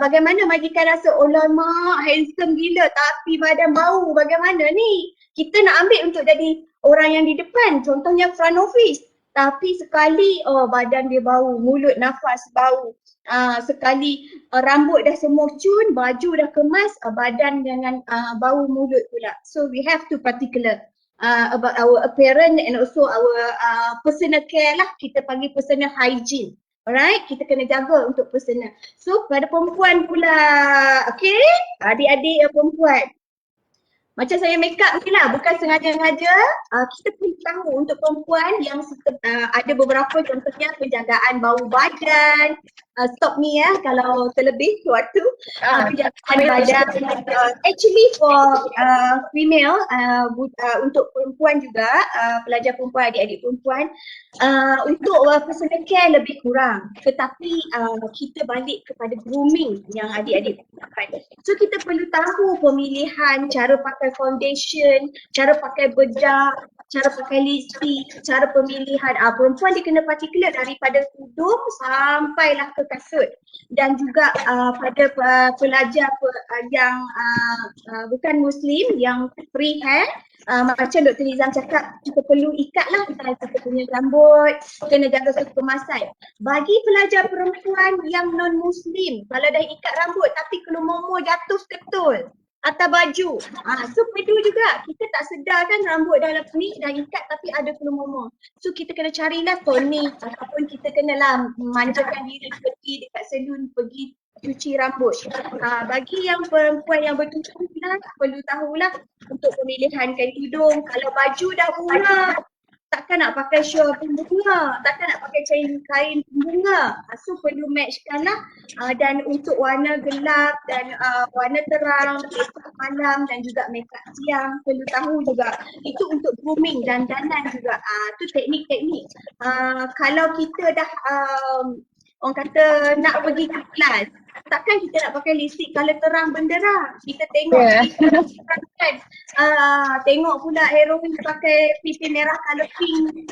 Speaker 5: Bagaimana majikan rasa, oh lama handsome gila tapi badan bau, bagaimana ni? Kita nak ambil untuk jadi orang yang di depan, contohnya front office. Tapi sekali badan dia bau, mulut nafas bau. Sekali rambut dah semua cun, baju dah kemas, badan dengan bau mulut pula. So we have to particular about our appearance and also our personal care lah, kita panggil personal hygiene. Alright, kita kena jaga untuk personal. So pada perempuan pula, okay, adik-adik yang perempuan. Macam saya make up ni lah, bukan sengaja-sengaja. Kita perlu tahu untuk perempuan yang ada beberapa contohnya penjagaan bau badan. Stop me ya kalau terlebih waktu. Penjagaan badan. Actually for female, untuk perempuan juga, pelajar perempuan, adik-adik perempuan, untuk personal care lebih kurang. Tetapi kita balik kepada grooming yang adik-adik perempuan. So kita perlu tahu pemilihan, cara pakai foundation, cara pakai bedak, cara pakai lipstick, cara pemilihan. Perempuan dia kena particular daripada tudung sampailah ke kasut. Dan juga pada pelajar yang bukan Muslim, yang free hair, macam Dr. Nizam cakap, kita perlu ikatlah kita punya rambut, kena jaga suhu kemasan. Bagi pelajar perempuan yang non-Muslim, kalau dah ikat rambut tapi kelumomo jatuh ketul atas baju, so perlu juga, kita tak sedar kan rambut dah ni dah ikat tapi ada kelumomo. So kita kena carilah tonik ataupun kita kenalah manjakan diri, pergi dekat salon, pergi cuci rambut. Bagi yang perempuan yang bertudung perlu tahulah untuk pemilihan kain tudung. Kalau baju dah bunga, takkan nak pakai shawl pun bunga, takkan nak pakai kain bunga. So perlu matchkan lah. Dan untuk warna gelap dan warna terang, makeup malam dan juga makeup siang perlu tahu juga. Itu untuk grooming dan dandan juga. Tu teknik-teknik. Kalau kita dah orang kata nak pergi ke kelas, takkan kita nak pakai lipstick colour terang benderang. Kita tengok kan, tengok pula heroin pakai pipih merah colour pink,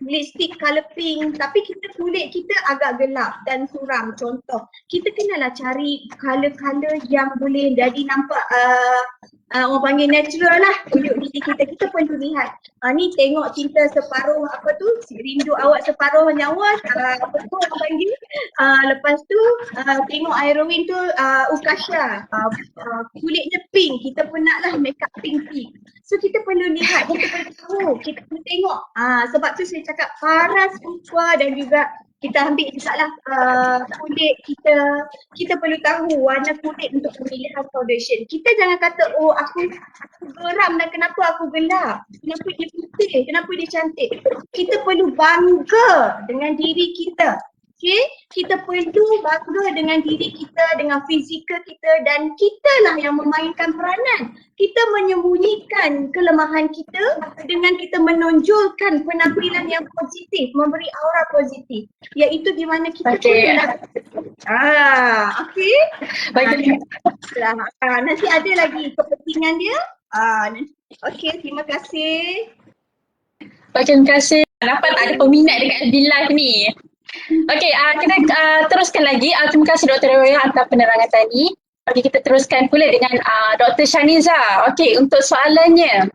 Speaker 5: lipstick colour pink, tapi kulit kita agak gelap dan suram. Contoh, kita kenalah cari colour-colour yang boleh jadi nampak orang panggil natural lah kulit diri kita. Kita perlu lihat. Ni tengok cinta separuh rindu awak separuh nyawa, apa tu orang panggil. Lepas tu tengok heroin tu Ukasha, kulitnya pink, kita pun naklah makeup pink. So kita perlu lihat, kita perlu tahu, kita perlu tengok. Sebab tu saya cakap paras rupa dan juga kita ambil jugalah kulit kita perlu tahu warna kulit untuk pemilihan foundation. Kita jangan kata, oh aku geram dan kenapa aku gelap, kenapa dia putih, kenapa dia cantik. Kita perlu bangga dengan diri kita. Okay, kita perlu bangga dengan diri kita, dengan fizikal kita, dan kita lah yang memainkan peranan. Kita menyembunyikan kelemahan kita dengan kita menonjolkan penampilan yang positif, memberi aura positif, iaitu di mana kita
Speaker 1: Okey.
Speaker 5: okey.
Speaker 1: Bagi
Speaker 5: Nanti ada lagi kepentingan dia. Okey, terima kasih.
Speaker 1: terima kasih. Dapat ada peminat dekat FB Live ni. Okey, kita teruskan lagi. Terima kasih Dr. Roya atas penerangan tadi. Okey, kita teruskan pula dengan Dr. Shaniza. Okey, untuk soalannya.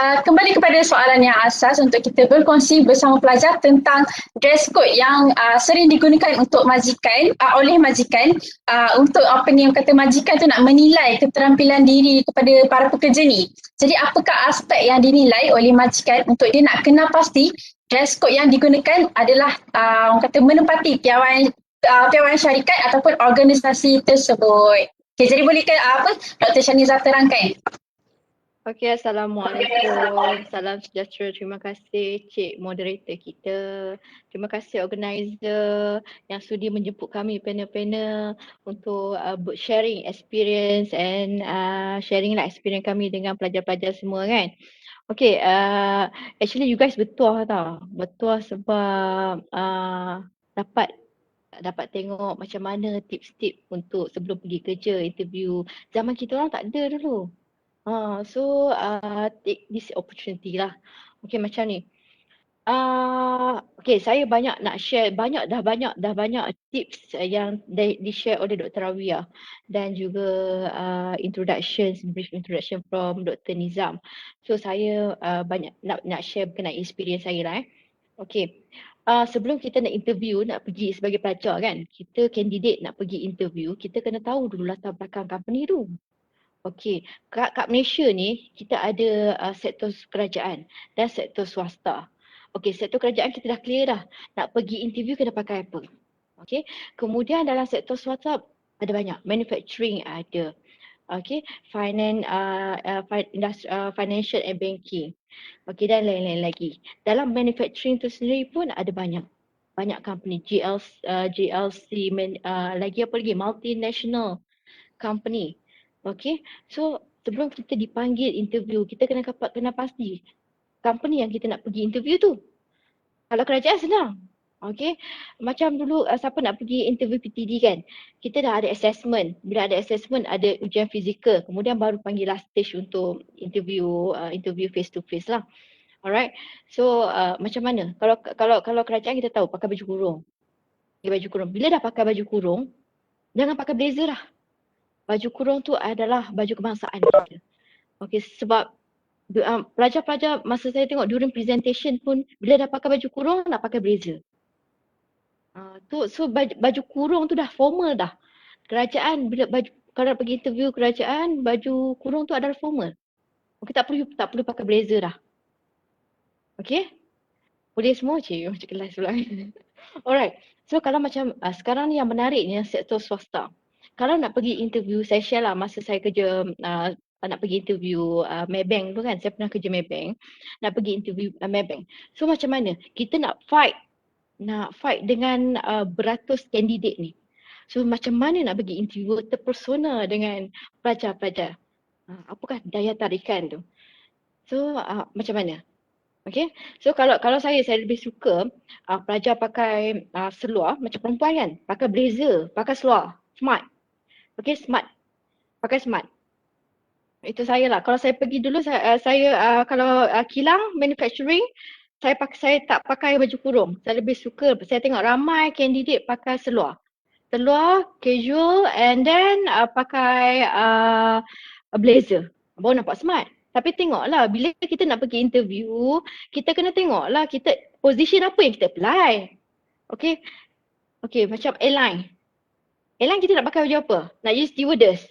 Speaker 1: Kembali kepada soalan yang asas untuk kita berkongsi bersama pelajar tentang dress code yang sering digunakan untuk majikan, oleh majikan untuk apa ni yang kata majikan tu nak menilai keterampilan diri kepada para pekerja ni. Jadi apakah aspek yang dinilai oleh majikan untuk dia nak kenal pasti dress code yang digunakan adalah orang kata menepati piawaian syarikat ataupun organisasi tersebut. Okay, jadi bolehkah Dr. Shaniza terangkan?
Speaker 6: Okey, Assalamualaikum. Salam sejahtera. Terima kasih Cik Moderator kita. Terima kasih organizer yang sudi menjemput kami panel-panel untuk sharing experience and sharing lah experience kami dengan pelajar-pelajar semua kan. Okey, actually you guys betul tau. Betul sebab dapat tengok macam mana tips-tips untuk sebelum pergi kerja, interview. Zaman kita orang tak ada dulu. So take this opportunity lah. Okay, macam ni. Okay, saya banyak nak share, banyak tips yang di-share oleh Dr. Rawiyah dan juga brief introduction from Dr. Nizam. So saya banyak nak share berkenaan experience saya lah. Okay. Sebelum kita nak interview, nak pergi sebagai pelajar kan, kita candidate nak pergi interview, kita kena tahu dulu latar belakang company tu. Okey, kat Malaysia ni kita ada sektor kerajaan dan sektor swasta. Okey, sektor kerajaan kita dah clear dah. Nak pergi interview kena pakai apa. Okey, kemudian dalam sektor swasta ada banyak. Manufacturing ada. Okey, financial and banking. Okey, dan lain-lain lagi. Dalam manufacturing tu sendiri pun ada banyak company. GLC, lagi apa lagi? Multinational company. Okay, so sebelum kita dipanggil interview, kita kena pasti company yang kita nak pergi interview tu. Kalau kerajaan senang. Okay, macam dulu siapa nak pergi interview PTD kan, kita dah ada assessment. Bila ada assessment, ada ujian fizikal. Kemudian baru panggil last stage untuk interview face to face lah. Alright, so macam mana? Kalau kerajaan kita tahu pakai baju kurung. Baju kurung. Bila dah pakai baju kurung, jangan pakai blazer lah. Baju kurung tu adalah baju kebangsaan kita. Okey, sebab pelajar-pelajar masa saya tengok during presentation pun bila dah pakai baju kurung nak pakai blazer. So baju kurung tu dah formal dah. Kerajaan bila kalau pergi interview kerajaan, baju kurung tu adalah formal. Okey, tak perlu pakai blazer dah. Okey? Boleh semua cik kelas pula. Alright. So kalau macam sekarang ni yang menarik ni yang sektor swasta. Kalau nak pergi interview, saya share lah masa saya kerja nak pergi interview Maybank tu kan, saya pernah kerja Maybank, nak pergi interview Maybank. So macam mana? Kita nak fight dengan beratus kandidat ni. So macam mana nak pergi interview terpersona dengan pelajar-pelajar? Apakah daya tarikan tu? So macam mana? Okay, so kalau saya lebih suka pelajar pakai seluar macam perempuan kan, pakai blazer, pakai seluar, smart. Okay, smart. Pakai smart. Itu saya lah. Kalau saya pergi dulu, kalau kilang, manufacturing, saya tak pakai baju kurung. Saya lebih suka, saya tengok ramai kandidat pakai seluar. Seluar, casual and then pakai blazer. Baru nampak smart. Tapi tengoklah, bila kita nak pergi interview, kita kena tengoklah position apa yang kita apply. Okay, macam airline. Airline kita nak pakai baju apa? Nak jadi stewardess?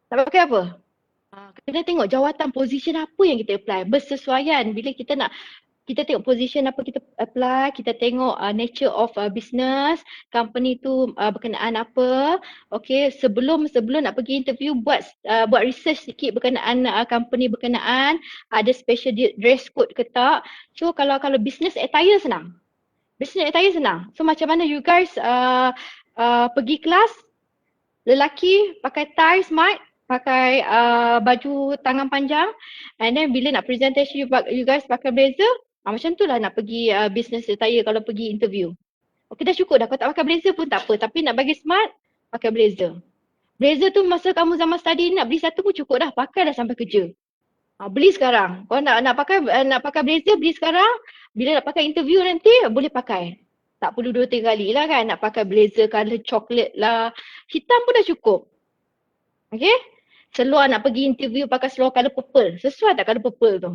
Speaker 6: Nak pakai apa? Kena tengok jawatan position apa yang kita apply. Bersesuaian bila kita tengok position apa kita apply, kita tengok nature of business, company tu berkenaan apa. Okay, sebelum nak pergi interview, buat research sikit berkenaan company berkenaan, ada special dress code ke tak. So kalau business attire senang. Business attire senang. So macam mana you guys pergi kelas, lelaki pakai tie smart, pakai baju tangan panjang, and then bila nak presentation you guys pakai blazer, macam tu lah nak pergi business attire kalau pergi interview. Okay, dah cukup dah. Kau tak pakai blazer pun tak apa. Tapi nak bagi smart, pakai blazer. Blazer tu masa kamu zaman study nak beli satu pun cukup dah. Pakai dah sampai kerja. Beli sekarang. Kau nak pakai blazer, beli sekarang. Bila nak pakai interview nanti, boleh pakai. Tak perlu 2-3 kali lah kan. Nak pakai blazer colour coklat lah. Hitam pun dah cukup. Okay? Seluar nak pergi interview pakai seluar colour purple. Sesuai tak colour purple tu?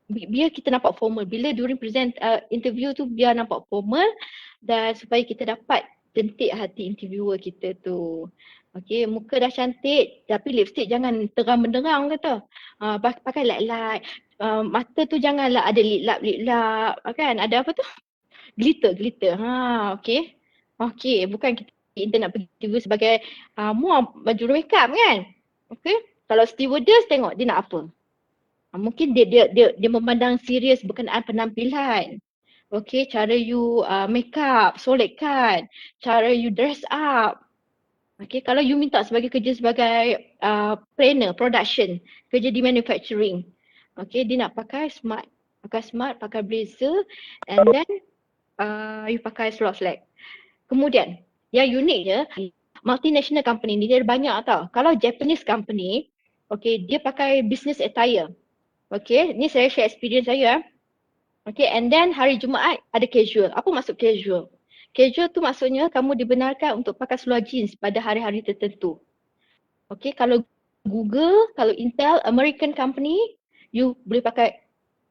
Speaker 6: Biar kita nampak formal. Bila during present interview tu biar nampak formal dan supaya kita dapat jentik hati interviewer kita tu. Okay, muka dah cantik tapi lipstick jangan terang benderang kata. Pakai light-light. Mata tu janganlah ada lip-lap kan. Ada apa tu? Glitter. Okay. Okay, bukan kita nak pergi interview sebagai muam baju makeup kan. Okay. Kalau stewardess tengok dia nak apa. Mungkin dia memandang serius berkenaan penampilan. Okay, cara you make up, solekan, cara you dress up. Okay, kalau you minta kerja sebagai planner, production, kerja di manufacturing. Okay, dia nak pakai smart. Pakai blazer and then you pakai seluar flag. Kemudian, yang uniknya, multinational company ni dia ada banyak tau. Kalau Japanese company, okay, dia pakai business attire. Okay, ni saya share experience saya. Okay, and then hari Jumaat ada casual. Apa maksud casual? Casual tu maksudnya kamu dibenarkan untuk pakai seluar jeans pada hari-hari tertentu. Okay, kalau Google, kalau Intel, American company, you boleh pakai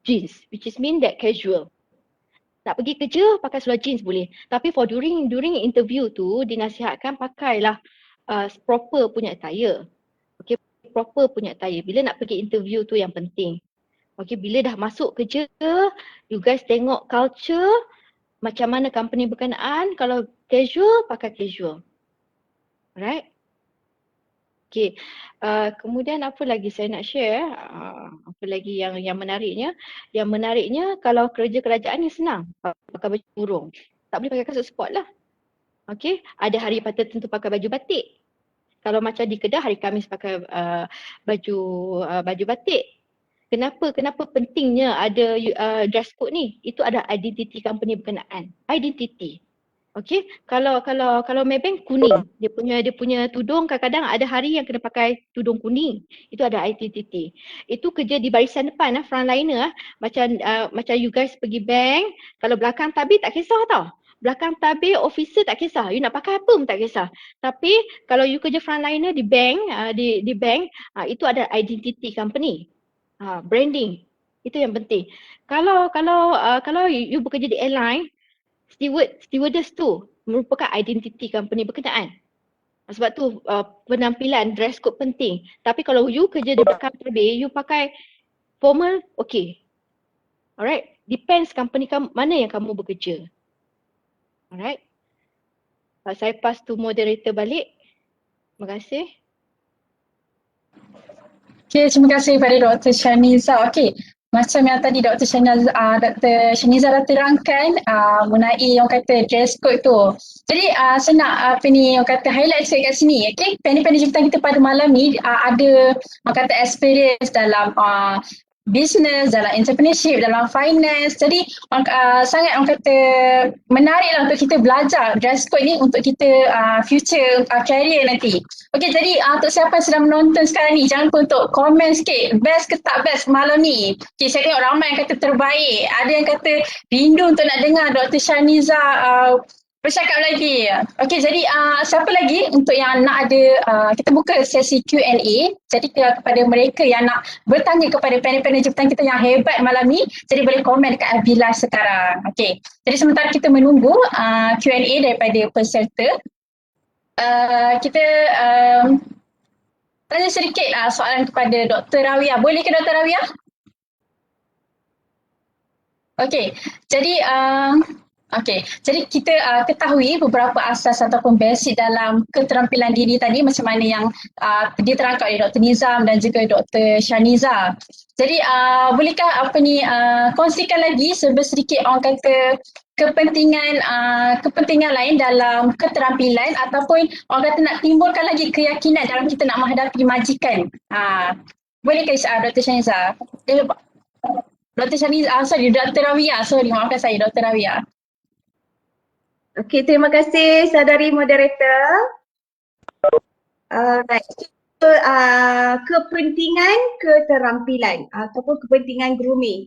Speaker 6: jeans, which is mean that casual. Nak pergi kerja, pakai seluar jeans boleh. Tapi for during interview tu, dinasihatkan pakailah proper punya attire. Okay, proper punya attire. Bila nak pergi interview tu yang penting. Okay, bila dah masuk kerja, you guys tengok culture, macam mana company berkenaan. Kalau casual, pakai casual. Alright? Okay, kemudian apa lagi saya nak share? Apa lagi yang menariknya? Yang menariknya kalau kerja kerajaan ni senang. Pakai baju kurung. Tak boleh pakai kasut sport lah. Okay, ada hari tertentu pakai baju batik. Kalau macam di Kedah, hari Khamis pakai baju batik. Kenapa pentingnya ada dress code ni? Itu ada identiti company berkenaan. Identiti. Okay, kalau Maybank kuning, dia punya tudung kadang-kadang ada hari yang kena pakai tudung kuning. Itu ada identiti. Itu kerja di barisan depan frontliner macam you guys pergi bank, kalau belakang tabir tak kisah tau. Belakang tabir officer tak kisah. You nak pakai apa pun tak kisah. Tapi kalau you kerja frontliner di bank, di bank, itu ada identiti company. Branding. Itu yang penting. Kalau you bekerja di airline, stewardess tu merupakan identiti company berkenaan. Sebab tu penampilan, dress code penting. Tapi kalau you kerja di belakang tabir, you pakai formal, okay. Alright. Depends company mana yang kamu bekerja. Alright. Saya pass to moderator balik. Terima kasih.
Speaker 1: Okay, terima kasih kepada Dr. Shaniza. Okay, macam yang tadi Dr. Shaniza dah terangkan mengenai yang kata dress code tu. Jadi saya nak yang kata highlight sikit kat sini. Okay, pendek-pendek jemputan kita pada malam ni ada yang kata experience dalam business, dalam entrepreneurship, dalam finance. Jadi sangat orang kata menariklah untuk kita belajar dress code ni untuk kita future career nanti. Okey, jadi untuk siapa yang sedang menonton sekarang ni, jangan lupa untuk komen sikit best ke tak best malam ni. Okey, saya tengok ramai yang kata terbaik. Ada yang kata rindu untuk nak dengar Dr. Shaniza bercakap lagi. Okey, jadi siapa lagi untuk yang nak ada, kita buka sesi Q&A. Jadi kepada mereka yang nak bertanya kepada panel-panel jemputan kita yang hebat malam ni, jadi boleh komen dekat FB Live sekarang. Okey, jadi sementara kita menunggu Q&A daripada peserta, kita tanya sedikit soalan kepada Dr. Rawia. Boleh ke Dr. Rawia? Okey, jadi Okey, jadi kita ketahui beberapa asas ataupun basic dalam keterampilan diri tadi macam mana yang diterangkan oleh Dr. Nizam dan juga Dr. Shaniza. Jadi bolehkah kongsikan lagi sedikit orang kata kepentingan lain dalam keterampilan ataupun orang kata nak timbulkan lagi keyakinan dalam kita nak menghadapi majikan. Bolehkah Dr. Shaniza? Dr. Shaniza, Dr. Rawia, maafkan saya Dr. Rawia.
Speaker 5: Okey, terima kasih saudari moderator. Alright. So, kepentingan keterampilan ataupun kepentingan grooming.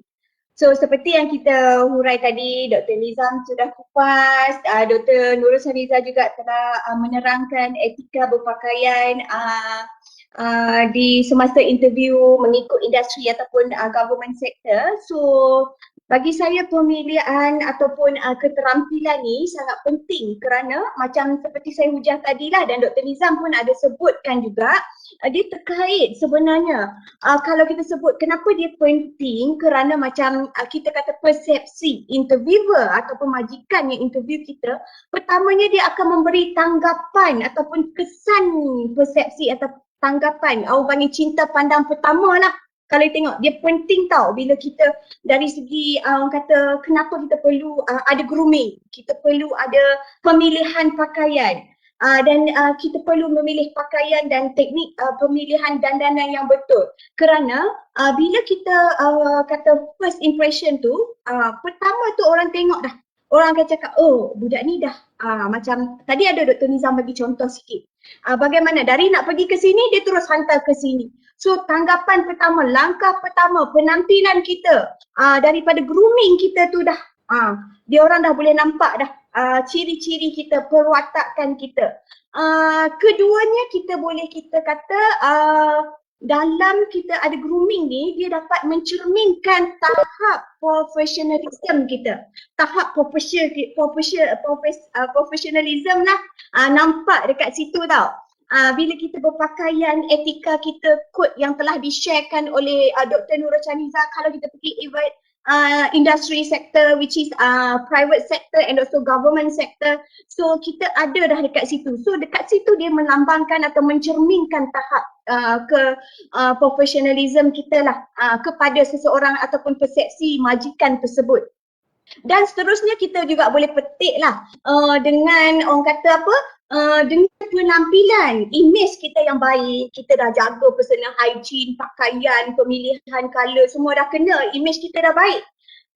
Speaker 5: So seperti yang kita hurai tadi, Dr. Nizam sudah kupas, Dr. Nurul Shaniza juga telah menerangkan etika berpakaian di semasa interview mengikut industri ataupun government sector. So bagi saya pemilihan ataupun keterampilan ni sangat penting kerana macam seperti saya hujah tadilah dan Dr. Nizam pun ada sebutkan juga, dia terkait sebenarnya. Kalau kita sebut kenapa dia penting kerana macam kita kata persepsi interviewer ataupun majikan yang interview kita, pertamanya dia akan memberi tanggapan ataupun kesan persepsi atau tanggapan, orang panggil cinta pandang pertama lah. Kalau tengok dia penting tau bila kita dari segi orang kata kenapa kita perlu ada grooming, kita perlu ada pemilihan pakaian dan kita perlu memilih pakaian dan teknik pemilihan dandanan yang betul. Kerana bila kita kata first impression tu, pertama tu orang tengok dah, orang akan cakap, oh budak ni dah macam tadi ada Dr. Nizam bagi contoh sikit. Bagaimana dari nak pergi ke sini dia terus hantar ke sini. So tanggapan pertama, langkah pertama penampilan kita daripada grooming kita tu dah dia orang dah boleh nampak dah ciri-ciri kita, perwatakan kita. Keduanya kita boleh kita kata dalam kita ada grooming ni, dia dapat mencerminkan tahap profesionalism kita, tahap profesionalism lah nampak dekat situ tau. Bila kita berpakaian, etika kita, kod yang telah di-sharekan oleh Dr. Nurul Shaniza, kalau kita pergi event industry sector which is private sector and also government sector, so kita ada dah dekat situ. So dekat situ dia melambangkan atau mencerminkan tahap profesionalism kita lah kepada seseorang ataupun persepsi majikan tersebut. Dan seterusnya kita juga boleh petik lah dengan orang kata apa, dengan penampilan, image kita yang baik, kita dah jaga personal hygiene, pakaian, pemilihan colour, semua dah kena, image kita dah baik.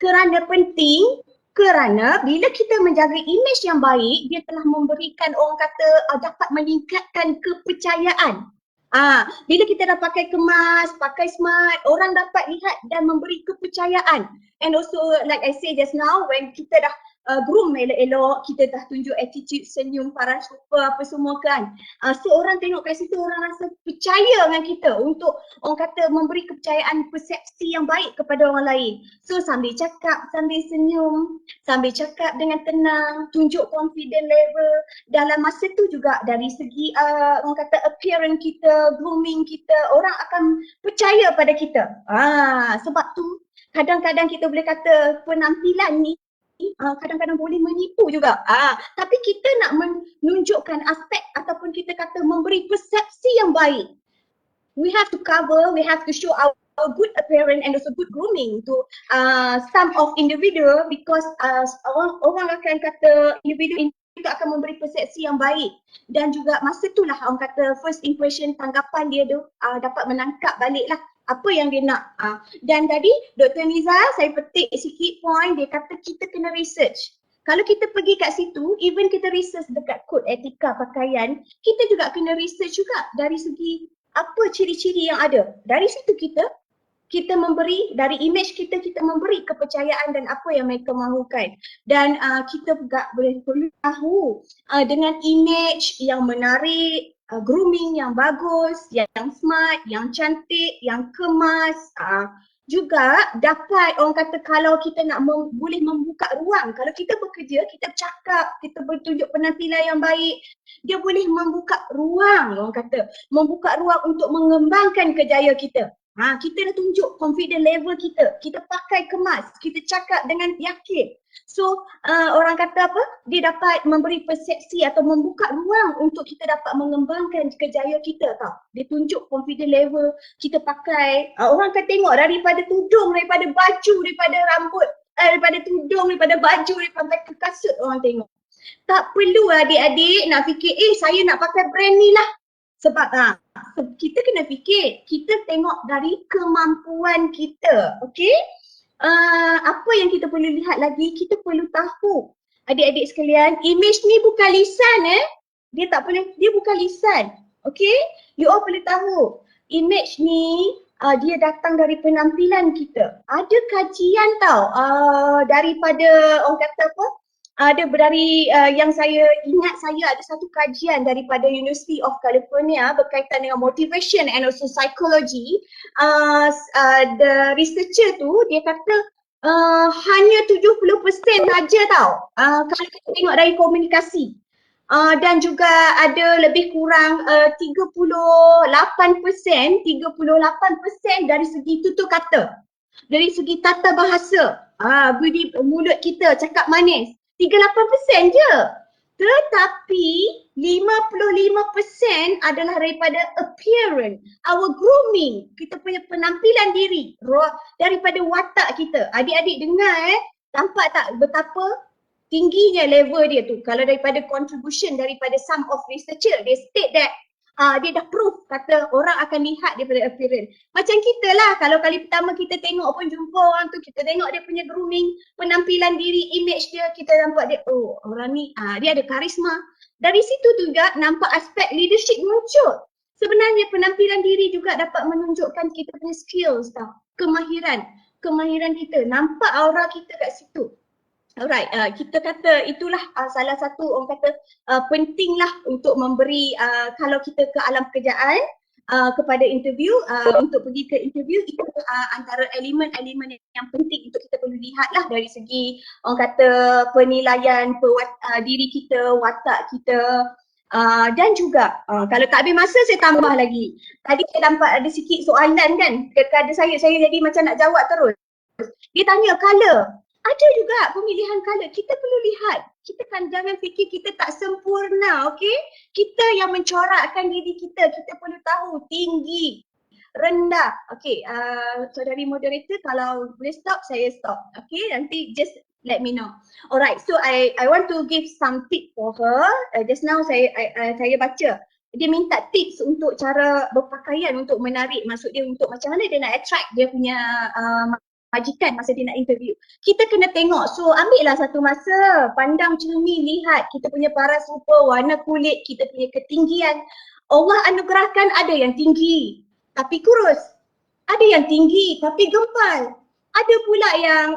Speaker 5: Kerana penting, kerana bila kita menjaga image yang baik, dia telah memberikan orang kata dapat meningkatkan kepercayaan. Bila kita dah pakai kemas, pakai smart, orang dapat lihat dan memberi kepercayaan. And also like I say just now, when kita dah groom elok-elok, kita dah tunjuk attitude, senyum, paras rupa apa semua kan. So orang tengok kat situ, orang rasa percaya dengan kita untuk orang kata memberi kepercayaan persepsi yang baik kepada orang lain. So sambil cakap, sambil senyum, sambil cakap dengan tenang, tunjuk confident level. Dalam masa tu juga dari segi orang kata appearance kita, grooming kita, orang akan percaya pada kita. Sebab tu kadang-kadang kita boleh kata penampilan ni kadang-kadang boleh menipu juga. Tapi kita nak menunjukkan aspek ataupun kita kata memberi persepsi yang baik. We have to cover, we have to show our good appearance and also good grooming to some of individual because orang akan kata individu itu akan memberi persepsi yang baik dan juga masa itulah orang kata first impression tanggapan dia tu dapat menangkap balik lah apa yang dia nak. Dan tadi Dr. Niza saya petik sikit point, dia kata kita kena research. Kalau kita pergi kat situ, even kita research dekat kod etika pakaian, kita juga kena research juga dari segi apa ciri-ciri yang ada. Dari situ kita memberi, dari image kita memberi kepercayaan dan apa yang mereka mahukan. Dan kita juga perlu tahu dengan image yang menarik, grooming yang bagus, yang smart, yang cantik, yang kemas, juga dapat orang kata kalau kita nak boleh membuka ruang. Kalau kita bekerja, kita bercakap, kita bertunjuk penampilan yang baik, dia boleh membuka ruang, orang kata membuka ruang untuk mengembangkan kerjaya kita. Kita dah tunjuk confident level kita. Kita pakai kemas, kita cakap dengan yakin. So orang kata apa? Dia dapat memberi persepsi atau membuka ruang untuk kita dapat mengembangkan kejayaan kita tau. Dia tunjuk confident level kita pakai. Orang akan tengok daripada tudung, daripada baju, daripada rambut, daripada tudung, daripada baju, sampai ke kasut orang tengok. Tak perlu adik-adik nak fikir, saya nak pakai brand ni lah. Sebab kita kena fikir, kita tengok dari kemampuan kita, okey? Apa yang kita perlu lihat lagi, kita perlu tahu adik-adik sekalian, image ni bukan lisan dia bukan lisan, okey? You all perlu tahu, image ni dia datang dari penampilan kita. Ada kajian tau daripada orang kata apa? Ada dari yang saya ingat, saya ada satu kajian daripada University of California berkaitan dengan motivation and also psychology. The researcher tu dia kata hanya 70% saja tau kalau kita tengok dari komunikasi. Dan juga ada lebih kurang 38% dari segi tutur kata, dari segi tata bahasa, budi mulut kita cakap manis. 38% je. Tetapi 55% adalah daripada appearance, our grooming, kita punya penampilan diri, daripada watak kita. Adik-adik dengar nampak tak betapa tingginya level dia tu. Kalau daripada contribution daripada some of researcher, they state that dia dah proof kata orang akan lihat daripada appearance. Macam kita lah, kalau kali pertama kita tengok pun jumpa orang tu, kita tengok dia punya grooming, penampilan diri, image dia, kita nampak dia, oh orang ni dia ada karisma. Dari situ juga nampak aspek leadership muncul. Sebenarnya penampilan diri juga dapat menunjukkan kita punya skills tau, kemahiran kita, nampak aura kita kat situ. Alright, kita kata itulah salah satu orang kata pentinglah untuk memberi kalau kita ke alam pekerjaan kepada interview, untuk pergi ke interview itu antara elemen-elemen yang penting untuk kita perlu lihat lah dari segi orang kata penilaian diri kita, watak kita. Dan juga kalau tak habis masa saya tambah lagi. Tadi saya nampak ada sikit soalan kan kepada saya jadi macam nak jawab terus. Dia tanya colour. Ada juga pemilihan colour, kita perlu lihat. Kita kan jangan fikir kita tak sempurna, okey? Kita yang mencorakkan diri kita perlu tahu tinggi, rendah. Okey, saudari moderator kalau boleh stop, saya stop. Okey, nanti just let me know. Alright, so I want to give some tip for her. Just now saya baca. Dia minta tips untuk cara berpakaian untuk menarik, maksud dia untuk macam mana dia nak attract dia punya majikan masa dia nak interview. Kita kena tengok, so ambillah satu masa, pandang cermin, lihat kita punya paras rupa, warna kulit, kita punya ketinggian. Allah anugerahkan ada yang tinggi tapi kurus, ada yang tinggi tapi gempal, ada pula yang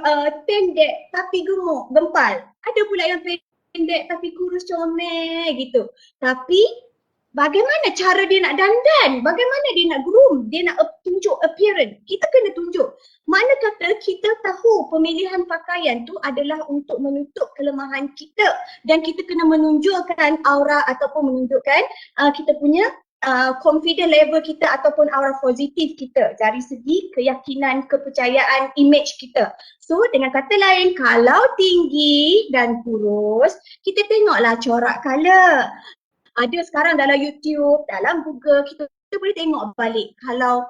Speaker 5: pendek tapi gemuk, gempal, ada pula yang pendek tapi kurus, comel gitu. Tapi bagaimana cara dia nak dandan, bagaimana dia nak groom, dia nak tunjuk appearance, kita kena tunjuk. Mana kata kita tahu pemilihan pakaian tu adalah untuk menutup kelemahan kita dan kita kena menunjukkan aura ataupun menunjukkan kita punya confident level kita ataupun aura positif kita dari segi keyakinan, kepercayaan, image kita. So dengan kata lain, kalau tinggi dan kurus, kita tengoklah corak colour. Ada sekarang dalam YouTube, dalam Google, kita boleh tengok balik kalau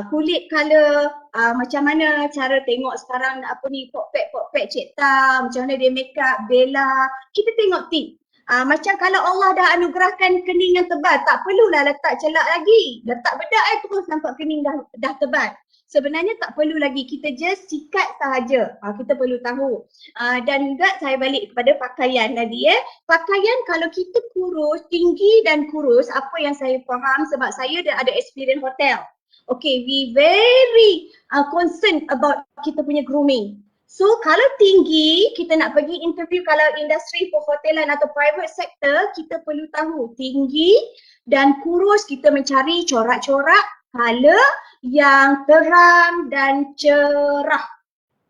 Speaker 5: kulit colour, macam mana cara tengok sekarang pokpek Cik Tam, macam mana dia make up, Bella, kita tengok tip. Macam kalau Allah dah anugerahkan kening yang tebal, tak perlulah letak celak lagi, letak bedak terus nampak kening dah tebal. Sebenarnya tak perlu lagi, kita just sikat sahaja, kita perlu tahu. Dan juga saya balik kepada pakaian tadi pakaian kalau kita kurus, tinggi dan kurus, apa yang saya faham sebab saya dah ada experience hotel. Okay, we very concerned about kita punya grooming. So kalau tinggi, kita nak pergi interview kalau industri perhotelan atau private sector, kita perlu tahu tinggi dan kurus, kita mencari corak-corak colour yang terang dan cerah.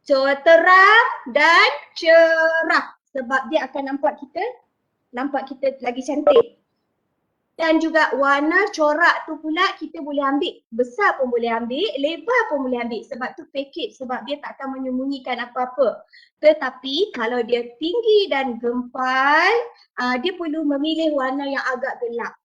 Speaker 5: So terang dan cerah sebab dia akan nampak kita lagi cantik. Dan juga warna corak tu pula kita boleh ambil, besar pun boleh ambil, lebar pun boleh ambil sebab tu package, sebab dia tak akan menyembunyikan apa-apa. Tetapi kalau dia tinggi dan gempal, dia perlu memilih warna yang agak gelap.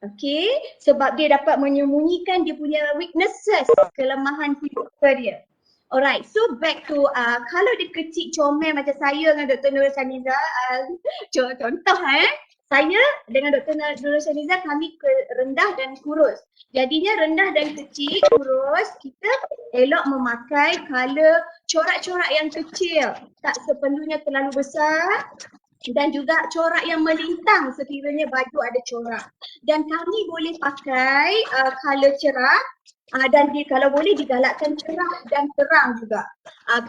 Speaker 5: Okey, sebab dia dapat menyembunyikan dia punya weaknesses, kelemahan fizikal dia. Alright, so back to kalau dia kecil comel macam saya dengan Dr. Nurul Shaniza, contoh saya dengan Dr. Nurul Shaniza kami rendah dan kurus. Jadinya rendah dan kecil, kurus, kita elok memakai color corak-corak yang kecil, tak seperlunya terlalu besar, dan juga corak yang melintang sekiranya baju ada corak. Dan kami boleh pakai color cerah dan kalau boleh digalakkan cerah dan terang juga.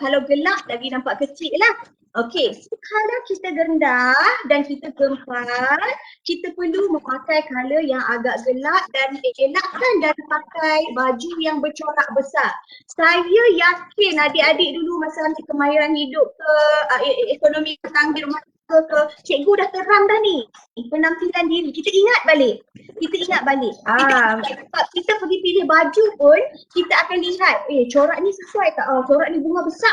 Speaker 5: Kalau gelap lagi nampak kecil lah. Okey, so kalau kita rendah dan kita gempal, kita perlu memakai color yang agak gelap dan elakkan dan pakai baju yang bercorak besar. Saya yakin adik-adik dulu masa ambil kemahiran hidup ke ekonomi petang di rumah ke cikgu dah terang dah ni penampilan diri, kita ingat balik sebab kita pergi pilih baju pun kita akan lihat corak ni sesuai tak, corak ni bunga besar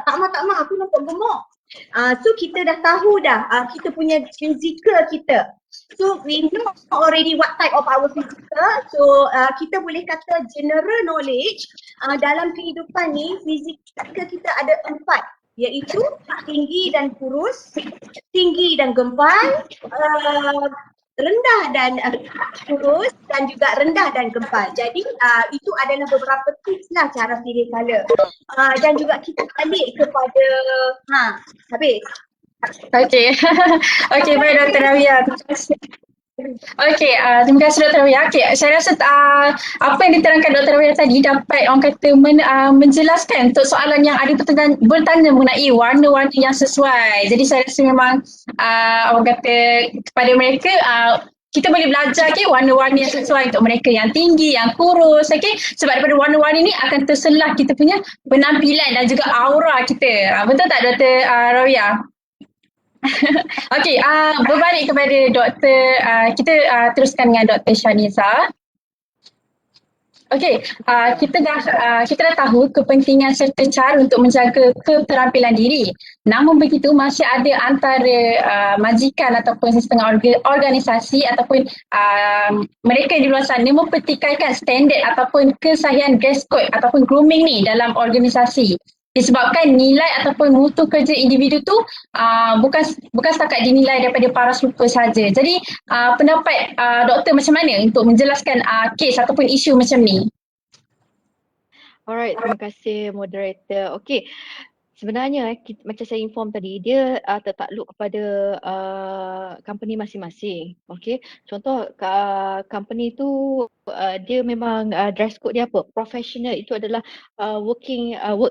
Speaker 5: tak mah aku nampak gemuk. So kita dah tahu dah kita punya fizikal kita, so we know already what type of our physical. So kita boleh kata general knowledge dalam kehidupan ni fizikal kita ada 4, iaitu tinggi dan kurus, tinggi dan gempal, rendah dan kurus, dan juga rendah dan gempal. Jadi itu adalah beberapa tips lah cara pilih color. Dan juga kita balik kepada habis.
Speaker 1: Okey. Okey, baik Dr. Rawia. Terima kasih. Okey, terima kasih Dr. Rawia. Okey, saya rasa apa yang diterangkan Dr. Rawia tadi dapat orang kata menjelaskan untuk soalan yang ada bertanya mengenai warna-warna yang sesuai. Jadi saya rasa memang orang kata kepada mereka kita boleh belajar warna-warna yang sesuai untuk mereka yang tinggi, yang kurus, sebab daripada warna-warna ni akan terselah kita punya penampilan dan juga aura kita. Betul tak Dr. Rawia? Okey, berbalik kepada doktor, kita teruskan dengan Dr. Shaniza. Okey, kita dah tahu kepentingan serta cara untuk menjaga keterampilan diri. Namun begitu masih ada antara majikan ataupun setengah organisasi ataupun mereka di luar sana mempertikaikan standard ataupun kesahihan dress code ataupun grooming ni dalam organisasi. Disebabkan nilai ataupun mutu kerja individu tu bukan setakat dinilai daripada para super saja. Jadi pendapat doktor macam mana untuk menjelaskan kes ataupun isu macam ni?
Speaker 6: Alright, terima kasih moderator. Okey, sebenarnya macam saya inform tadi, dia tertakluk kepada company masing-masing. Okey, contoh company tu dia memang dress code dia apa? Professional, itu adalah work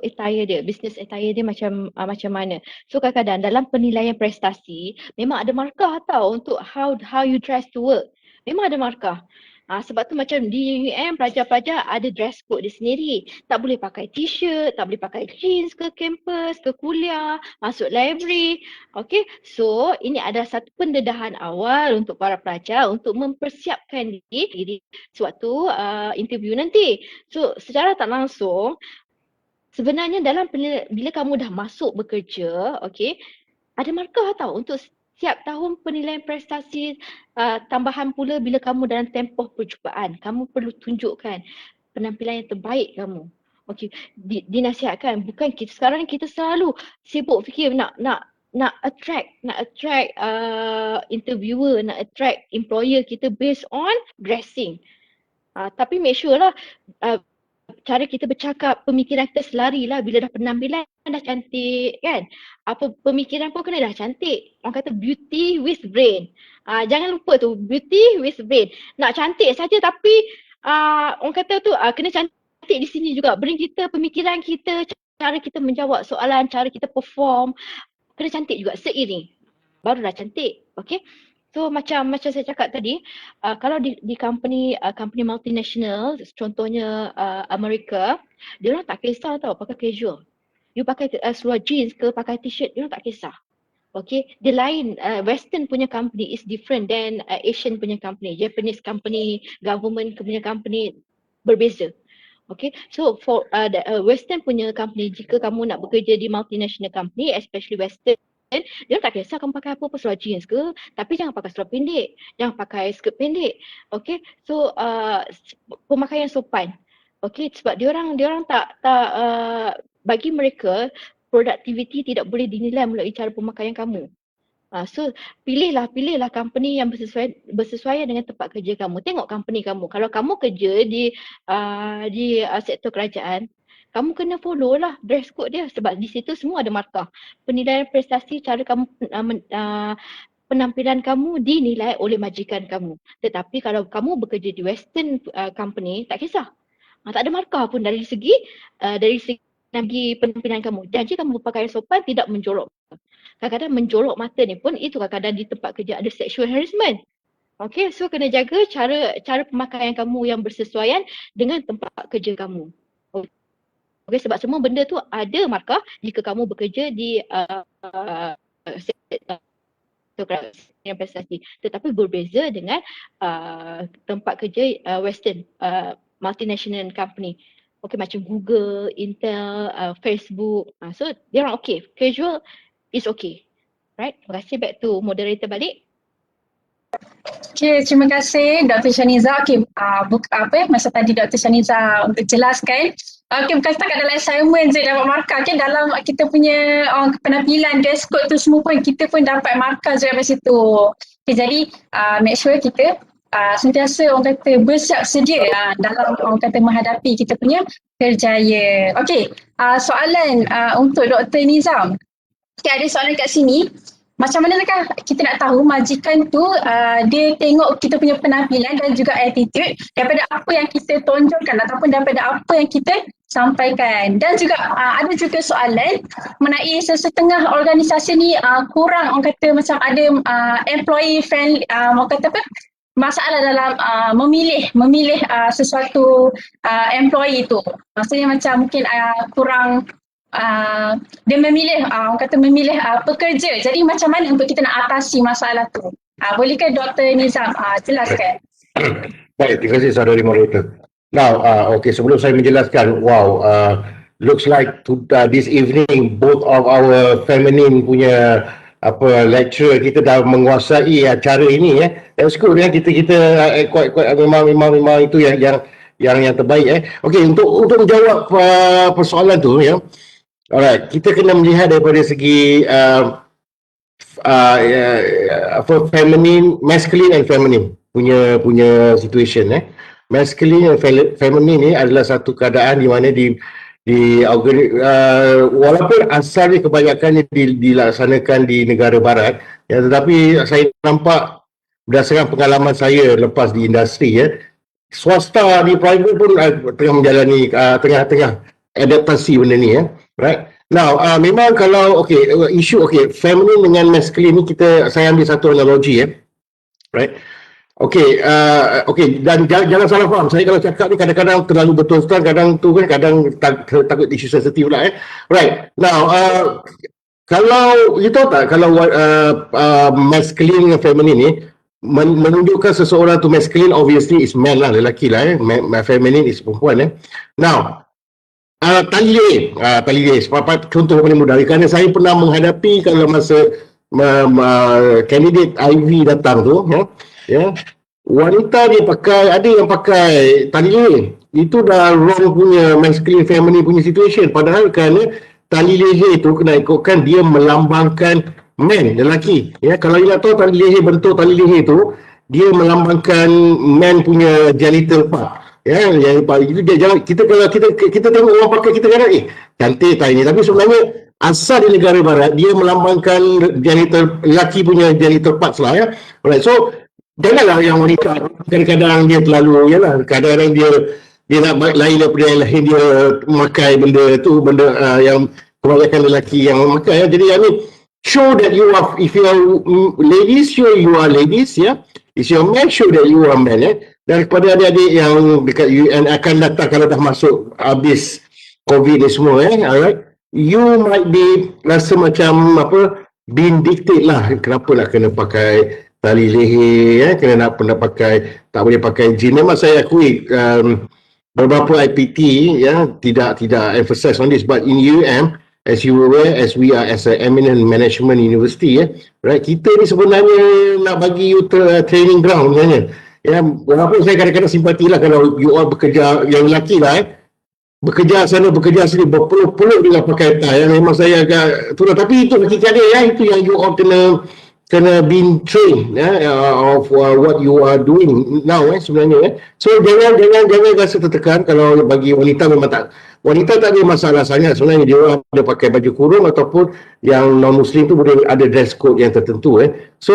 Speaker 6: attire dia, business attire dia macam mana. So kadang-kadang dalam penilaian prestasi memang ada markah tau untuk how you dress to work. Memang ada markah. Sebab tu macam di UM pelajar-pelajar ada dress code dia sendiri. Tak boleh pakai t-shirt, tak boleh pakai jeans ke kampus, ke kuliah, masuk library. Okay, so ini adalah satu pendedahan awal untuk para pelajar untuk mempersiapkan diri sewaktu interview nanti. So secara tak langsung, sebenarnya bila kamu dah masuk bekerja, okay, ada markah tau untuk setiap tahun penilaian prestasi tambahan pula bila kamu dalam tempoh perjumpaan. Kamu perlu tunjukkan penampilan yang terbaik kamu. Okey, dinasihatkan. Bukan sekarang kita selalu sibuk fikir nak attract interviewer, nak attract employer kita based on dressing. Tapi make sure lah cara kita bercakap, pemikiran kita selari lah. Bila dah penampilan dah cantik kan, apa pemikiran pun kena dah cantik. Orang kata beauty with brain. Jangan lupa tu, beauty with brain. Nak cantik saja tapi orang kata tu kena cantik di sini juga. Brain kita, pemikiran kita, cara kita menjawab soalan, cara kita perform, kena cantik juga seiring. Barulah cantik. Okay. So macam saya cakap tadi, kalau di company multinational, contohnya Amerika, dia orang tak kisah tau pakai casual. You pakai seluar jeans ke pakai t-shirt, dia orang tak kisah. Okay, dia lain. Western punya company is different than Asian punya company. Japanese company, government punya company berbeza. Okay, so for the Western punya company, jika kamu nak bekerja di multinational company, especially Western, dia tak kisah kamu pakai apa seluar jeans ke, tapi jangan pakai seluar pendek, jangan pakai skirt pendek. Okay, so pemakaian sopan. Okay, sebab diorang tak bagi mereka productivity tidak boleh dinilai melalui cara pemakaian kamu. So pilihlah company yang bersesuaian dengan tempat kerja kamu. Tengok company kamu. Kalau kamu kerja di sektor kerajaan, kamu kena follow lah dress code dia sebab di situ semua ada markah. Penilaian prestasi, cara kamu penampilan kamu dinilai oleh majikan kamu. Tetapi kalau kamu bekerja di Western company, tak kisah. Tak ada markah pun dari segi penampilan kamu. Janji kamu berpakaian sopan, tidak menjolok. Kadang-kadang menjolok mata ni pun itu kadang-kadang di tempat kerja ada sexual harassment. Okay, so kena jaga cara pemakaian kamu yang bersesuaian dengan tempat kerja kamu. Okay, sebab semua benda tu ada markah jika kamu bekerja di yang prestasi. Tetapi berbeza dengan tempat kerja Western, multinational company. Okay, macam Google, Intel, Facebook. So, dia orang okay. Casual is okay. Right? Terima kasih. Back to moderator balik.
Speaker 1: Okay, terima kasih Dr. Shaniza. Okay, masa tadi Dr. Shaniza untuk jelaskan. Okay, bukan setakat dalam assignment je dapat markah. Okay, dalam kita punya penampilan, dress code tu semua pun kita pun dapat markah je dari situ. Okay, jadi make sure kita sentiasa orang kata bersiap sedia dalam orang kata menghadapi kita punya kerjaya. Okay, soalan untuk Dr. Nizam. Okay, ada soalan kat sini. Macam mana kita nak tahu majikan tu dia tengok kita punya penampilan dan juga attitude daripada apa yang kita tonjolkan ataupun daripada apa yang kita sampaikan. Dan juga ada juga soalan mengenai sesetengah organisasi ni kurang orang kata macam ada employee friendly, orang kata apa, masalah dalam memilih sesuatu employee tu. Maksudnya macam mungkin kurang dia memilih pekerja. Jadi macam mana untuk kita nak atasi masalah tu? Bolehkah Dr. Nizam jelaskan?
Speaker 4: Baik, terima kasih saudari moderator. Now, okay, sebelum saya menjelaskan, looks like this evening both of our feminine punya lecturer kita dah menguasai acara ini ya. That's good ya. Kita memang itu yang terbaik Okey, untuk menjawab persoalan tu ya. Alright, kita kena melihat daripada segi feminine, masculine and feminine punya situation Masculine and feminine ni adalah satu keadaan di mana walaupun asalnya kebanyakannya dilaksanakan di negara barat ya, tetapi saya nampak berdasarkan pengalaman saya lepas di industri ya, swasta di private pun tengah menjalani tengah adaptasi benda ni ya. Right. Now, memang kalau isu feminine dengan masculine ni saya ambil satu analogi ya. Right. Dan jangan salah faham. Saya kalau cakap ni kadang-kadang terlalu betul sekali, kadang takut isu sensitif lah Right. Now, kalau you tahu tak kalau masculine dengan feminine ni menunjukkan seseorang tu masculine obviously is man lah, lelaki lah feminine is perempuan Now, tali leher contoh paling mudah kerana saya pernah menghadapi kalau masa candidate Ivy datang tu ya, wanita dia ada yang pakai tali leher. Itu dah wrong punya masculine feminine punya situation, padahal kerana tali leher tu kena ikutkan dia melambangkan man, lelaki ya. Kalau you nak tahu bentuk tali leher tu dia melambangkan man punya genital part ya, yang itu dia kalau kita tengok orang pakai kita kadang cantik tak ini, tapi sebenarnya asal di negara barat dia melambangkan genital, lelaki punya genital parts lah ya. Alright, so janganlah yang wanita kadang-kadang dia terlalu kadang-kadang dia nak lain daripada yang lain, dia memakai benda yang kebanyakan lelaki yang memakai Jadi show that you are, if you are ladies, show you are ladies ya. If you are man, show that you are man Dan kepada adik-adik yang dekat UN akan datang kalau dah masuk habis COVID ni semua alright, you might be rasa macam been dictate lah kenapa nak kena pakai tali leher, kena nak pakai, tak boleh pakai jeans. Memang saya akui beberapa IPT tidak emphasize on this, but in UM, as you were aware, as we are as a eminent management university, right, kita ni sebenarnya nak bagi you training ground sebenarnya. Walaupun saya kadang-kadang simpatilah kalau you all bekerja, yang lelaki lah bekerja sana bekerja sini berpeluk-peluk dengan pakai tie. Memang saya agak itulah, tapi itu hakikat dia, itu yang you all kena been trained of what you are doing now sebenarnya. So jangan rasa tertekan kalau bagi wanita. Memang wanita tak ada masalah sangat sebenarnya, dia orang ada pakai baju kurung ataupun yang non muslim tu boleh ada dress code yang tertentu. So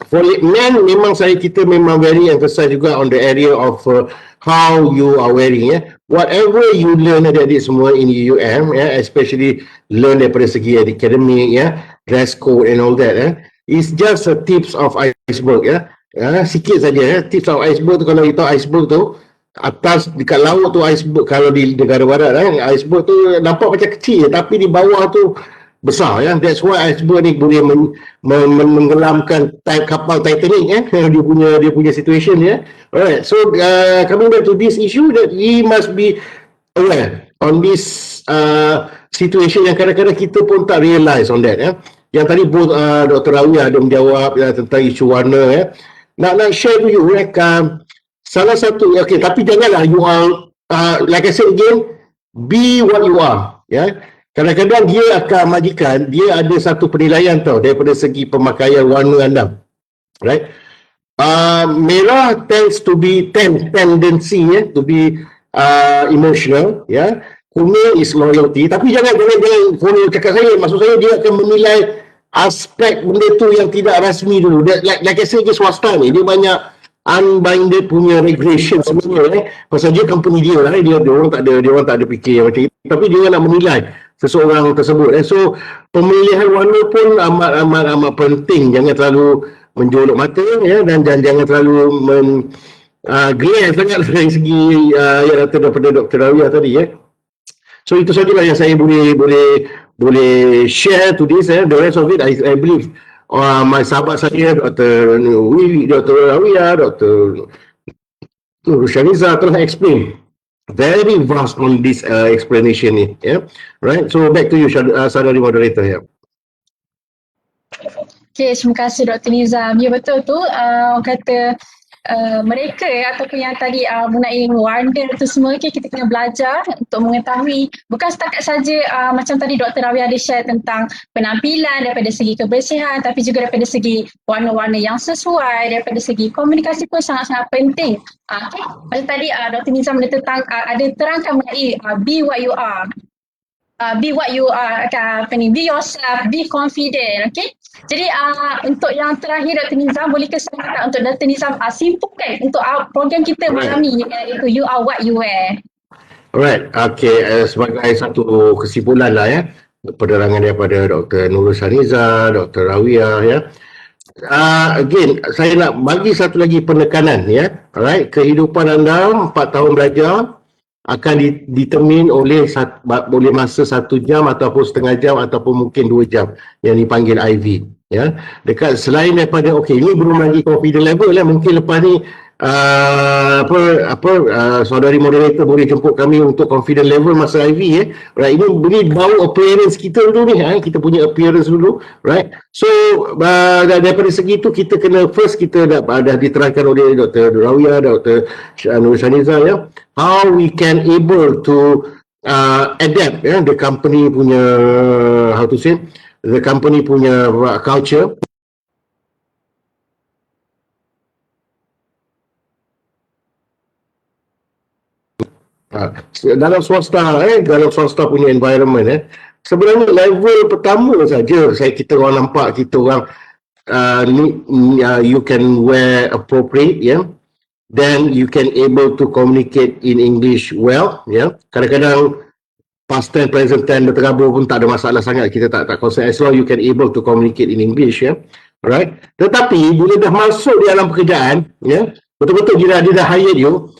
Speaker 4: for men memang kita memang very emphasize juga on the area of how you are wearing. Whatever you learn adik-adik semua in UM, especially learn daripada segi academic, dress code and all that, it's just a tips of iceberg. Sikit saja. Tips of iceberg tu, kalau you tahu iceberg tu atas dekat laut tu iceberg, kalau di negara barat iceberg tu nampak macam kecil tapi di bawah tu besar. That's why iceberg ni boleh menggelamkan kapal Titanic. Dia punya situation. Alright, so coming back to this issue, that we must be aware on this situation yang kadang-kadang kita pun tak realize on that. Yang tadi Dr. Rawiyah ada menjawab tentang isu warna. Nak share to you salah satu, tapi janganlah you all like I said again, be what you are. Kadang-kadang dia akan majikan, dia ada satu penilaian daripada segi pemakaian warna anda, right? Merah tends to be tendency to be emotional, kuning is loyalty. Tapi jangan follow cakap saya. Maksud saya dia akan menilai aspek benda tu yang tidak rasmi dulu. Like I say, swasta ni dia banyak unbinded punya regulation sebenarnya. Pasal dia company dia lah, dia orang tak ada fikir macam itu. Tapi dia nak menilai seseorang tersebut. So pemilihan warna pun amat penting. Jangan terlalu menjolok mata, dan jangan terlalu glare sangat dari segi yang daripada Dr. Rawiyah tadi. So itu sajalah yang saya boleh share to this. The rest of it I believe my sahabat saya Dr. Rawiyah, Dr. Shaniza telah explain very vast on this explanation ni. Right, so back to you Saudari moderator.
Speaker 1: Okay, terima kasih Dr. Nizam. Ya betul tu, orang kata mereka ataupun yang tadi mengenai warna tu semua, kita kena belajar untuk mengetahui bukan setakat saja macam tadi Dr. Rawiyah ada share tentang penampilan daripada segi kebersihan, tapi juga daripada segi warna-warna yang sesuai, daripada segi komunikasi pun sangat-sangat penting. Okay. Macam tadi Dr. Nizam ada terangkan mengenai be what you are. Be what you are, be yourself, be confident, okay? Jadi untuk yang terakhir Dr. Nizam, boleh ke saya minta untuk Dr. Nizam simpulkan untuk program kita malam ni, iaitu You Are What You Wear.
Speaker 4: Alright, okay, sebagai satu kesimpulan lah penerangan daripada Dr. Nurul Shaniza, Dr. Rawiyah again, saya nak bagi satu lagi penekanan alright, kehidupan anda 4 tahun belajar akan determine oleh masa 1 jam ataupun setengah jam ataupun mungkin 2 jam yang dipanggil IV. Dekat selain daripada ini belum lagi confidence level mungkin lepas ni saudari moderator boleh jemput kami untuk confidence level masa IV. Right, ini bau appearance kita dulu ni, kita punya appearance dulu, right? So daripada segi itu kita kena first, kita dah diterangkan oleh Dr. Rawiyah, Dr. Nurul Shaniza how we can able to adapt the company punya the company punya culture. Dalam swasta punya environment sebenarnya level pertama saja kita orang nampak kita orang you can wear appropriate, then you can able to communicate in English well, kadang-kadang past tense, present tense tergabung pun tak ada masalah sangat, kita tak concern as long you can able to communicate in English, right? Tetapi bila dah masuk di dalam pekerjaan, betul-betul dia dah hire you,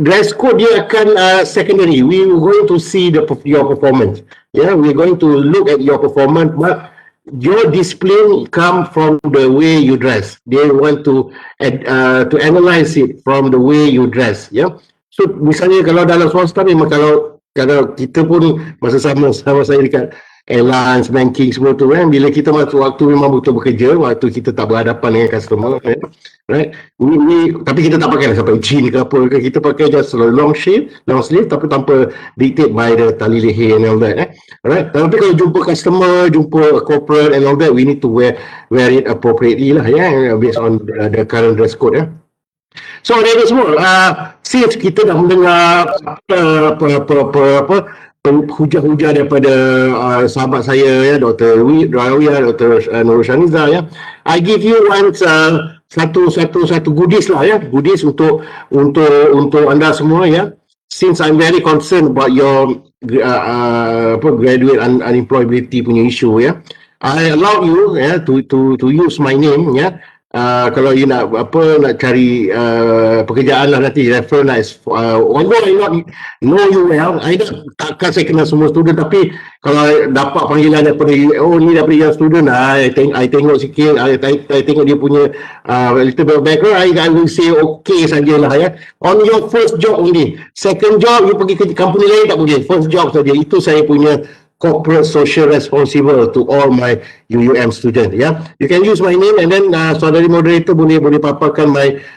Speaker 4: Dress code dia akan secondary. We are going to see your performance. Yeah, we're going to look at your performance. But your discipline come from the way you dress. They want to analyze it from the way you dress. Yeah. So misalnya kalau dalam swasta memang kalau kita pun masa sama saya dekat airlines, banking semua tu kan, bila kita masuk waktu memang betul bekerja, waktu kita tak berhadapan dengan customer kan, right? Tapi kita tak pakai sampai jean ke apa ke, kita pakai just long sleeve tapi tanpa dictate by the tali leher and all that, right? Tapi kalau jumpa customer, jumpa corporate and all that, we need to wear it appropriately lah, based on the current dress code. So ada semua, since kita dah mendengar hujah-hujah daripada sahabat saya, Dr. Rawiyah, Dr. Nurul Shaniza, I give you satu goodies lah, goodies untuk anda semua, since I'm very concerned about your graduate unemployability punya issue, I allow you to use my name, kalau you nak cari pekerjaan lah nanti refer nice. Although I not know you well, takkan saya kenal semua student, tapi kalau dapat panggilan daripada ni daripada yang student, I tengok sikit, I tengok dia punya little bit of background, I will say okay sajalah on your first job only. Second job you pergi ke company lain tak boleh, first job saja. Itu saya punya corporate social responsible to all my UUM student. You can use my name, and then saudari moderator boleh paparkan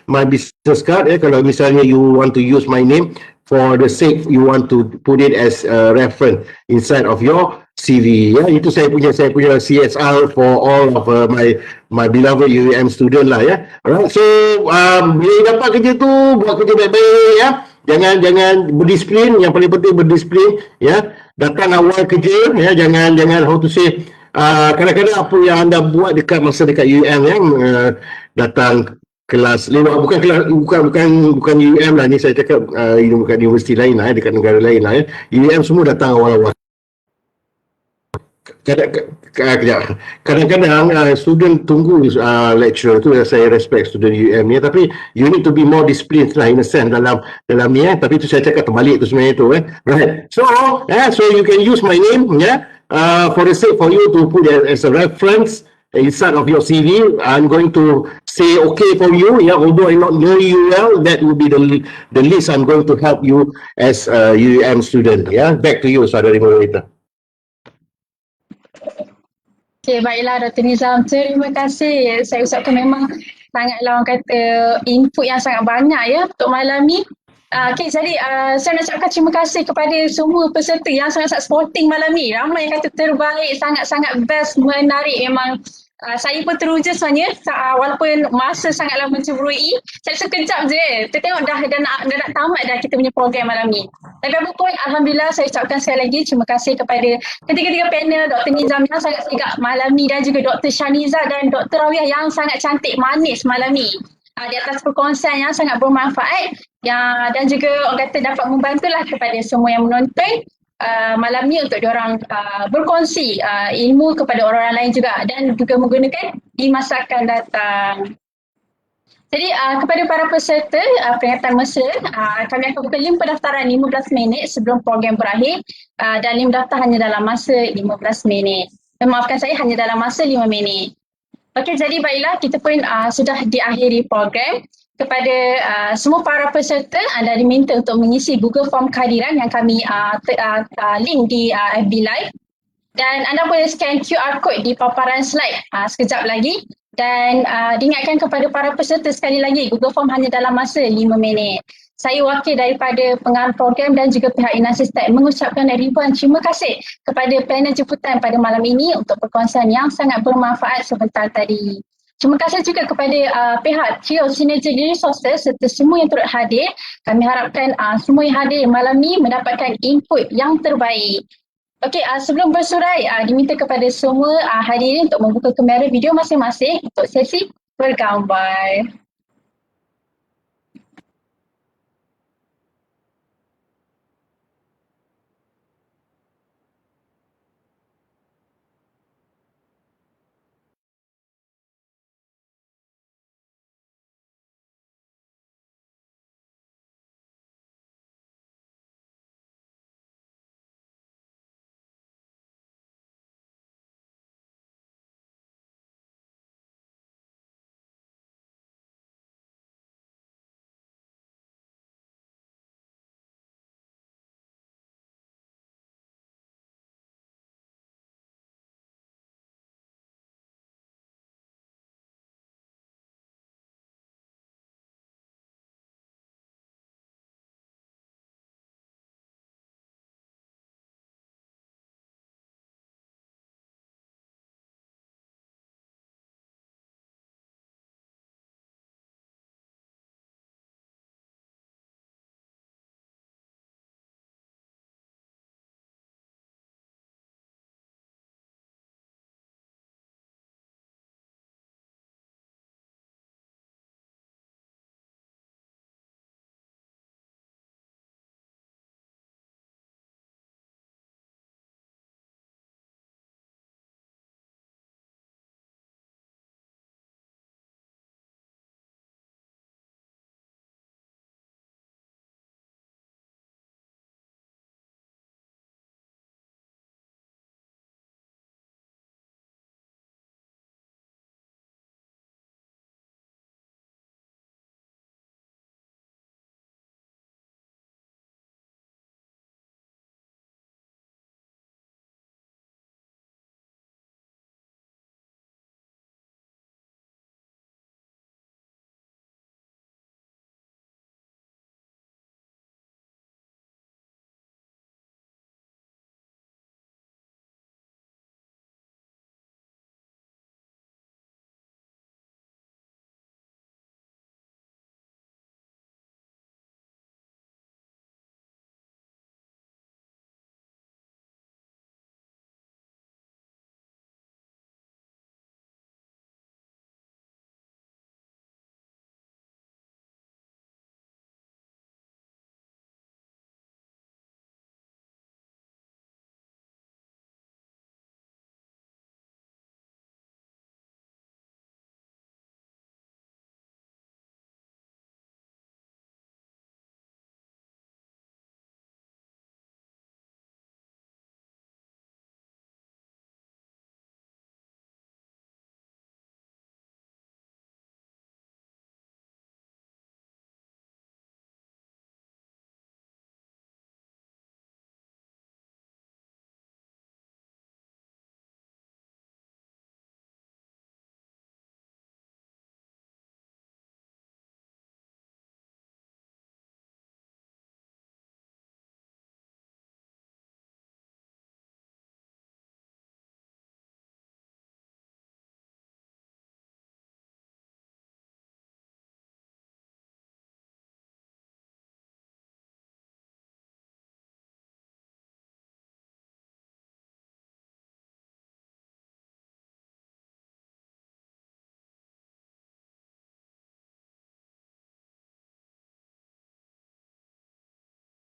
Speaker 4: my business card, kalau misalnya you want to use my name for the sake you want to put it as a reference inside of your CV. Itu saya punya CSR for all of my beloved UUM student lah. Alright, so bila dapat kerja tu, buat kerja baik-baik, jangan berdisiplin, yang paling penting berdisiplin, datang awal kerja, jangan how to say, kadang-kadang apa yang anda buat dekat UUM, datang kelas bukan UUM lah ni, saya cakap bukan universiti lain lah, dekat negara lain lah, UUM semua datang awal-awal. Kadang-kadang student tunggu lecturer tu, saya respect student UM ni, tapi you need to be more disciplined lah in a sense dalam ni, tapi tu saya cakap terbalik tu sebenarnya tu, right? So you can use my name, for the sake for you to put it as a reference inside of your CV. I'm going to say okay for you, although I not know you well, that will be the least I'm going to help you as a UM student. Back to you, saudari moderator.
Speaker 1: Okay, baiklah Dr. Nizam, terima kasih. Saya ucapkan memang sangatlah orang kata input yang sangat banyak untuk malam ni. Okay, jadi saya nak ucapkan terima kasih kepada semua peserta yang sangat-sangat sporting malam ni. Ramai yang kata terbaik, sangat-sangat best, menarik. Memang saya pun teruja sebenarnya, walaupun masa sangatlah mencemburui. Saya sekejap je, kita tengok dah nak tamat dah kita punya program malam ni. Tapi apa pun, Alhamdulillah, saya ucapkan sekali lagi terima kasih kepada ketiga-tiga panel, Dr. Nizam yang sangat sigap malam ni, dan juga Dr. Shaniza dan Dr. Rawiyah yang sangat cantik manis malam ni. Di atas perkongsian yang sangat bermanfaat, dan juga orang kata dapat membantulah kepada semua yang menonton malam ni untuk diorang berkongsi ilmu kepada orang-orang lain juga, dan juga menggunakan di masa akan datang. Jadi kepada para peserta peringatan Mesra, kami akan buka link pendaftaran 15 minit sebelum program berakhir, dan link daftar hanya dalam masa 15 minit. Maafkan saya, hanya dalam masa 5 minit. Okey, jadi baiklah, kita pun sudah diakhiri program. Kepada semua para peserta, anda diminta untuk mengisi Google Form kehadiran yang kami link di FB Live, dan anda boleh scan QR code di paparan slide sekejap lagi. Dan diingatkan kepada para peserta sekali lagi, Google Form hanya dalam masa 5 minit. Saya wakil daripada pengarah program dan juga pihak Inasistek mengucapkan ribuan terima kasih kepada panel jemputan pada malam ini untuk perkongsian yang sangat bermanfaat sebentar tadi. Terima kasih juga kepada pihak Trio Synergy Resources serta semua yang turut hadir. Kami harapkan semua yang hadir malam ni mendapatkan input yang terbaik. Okey, sebelum bersurai, diminta kepada semua hadirin untuk membuka kamera video masing-masing untuk sesi bergambar.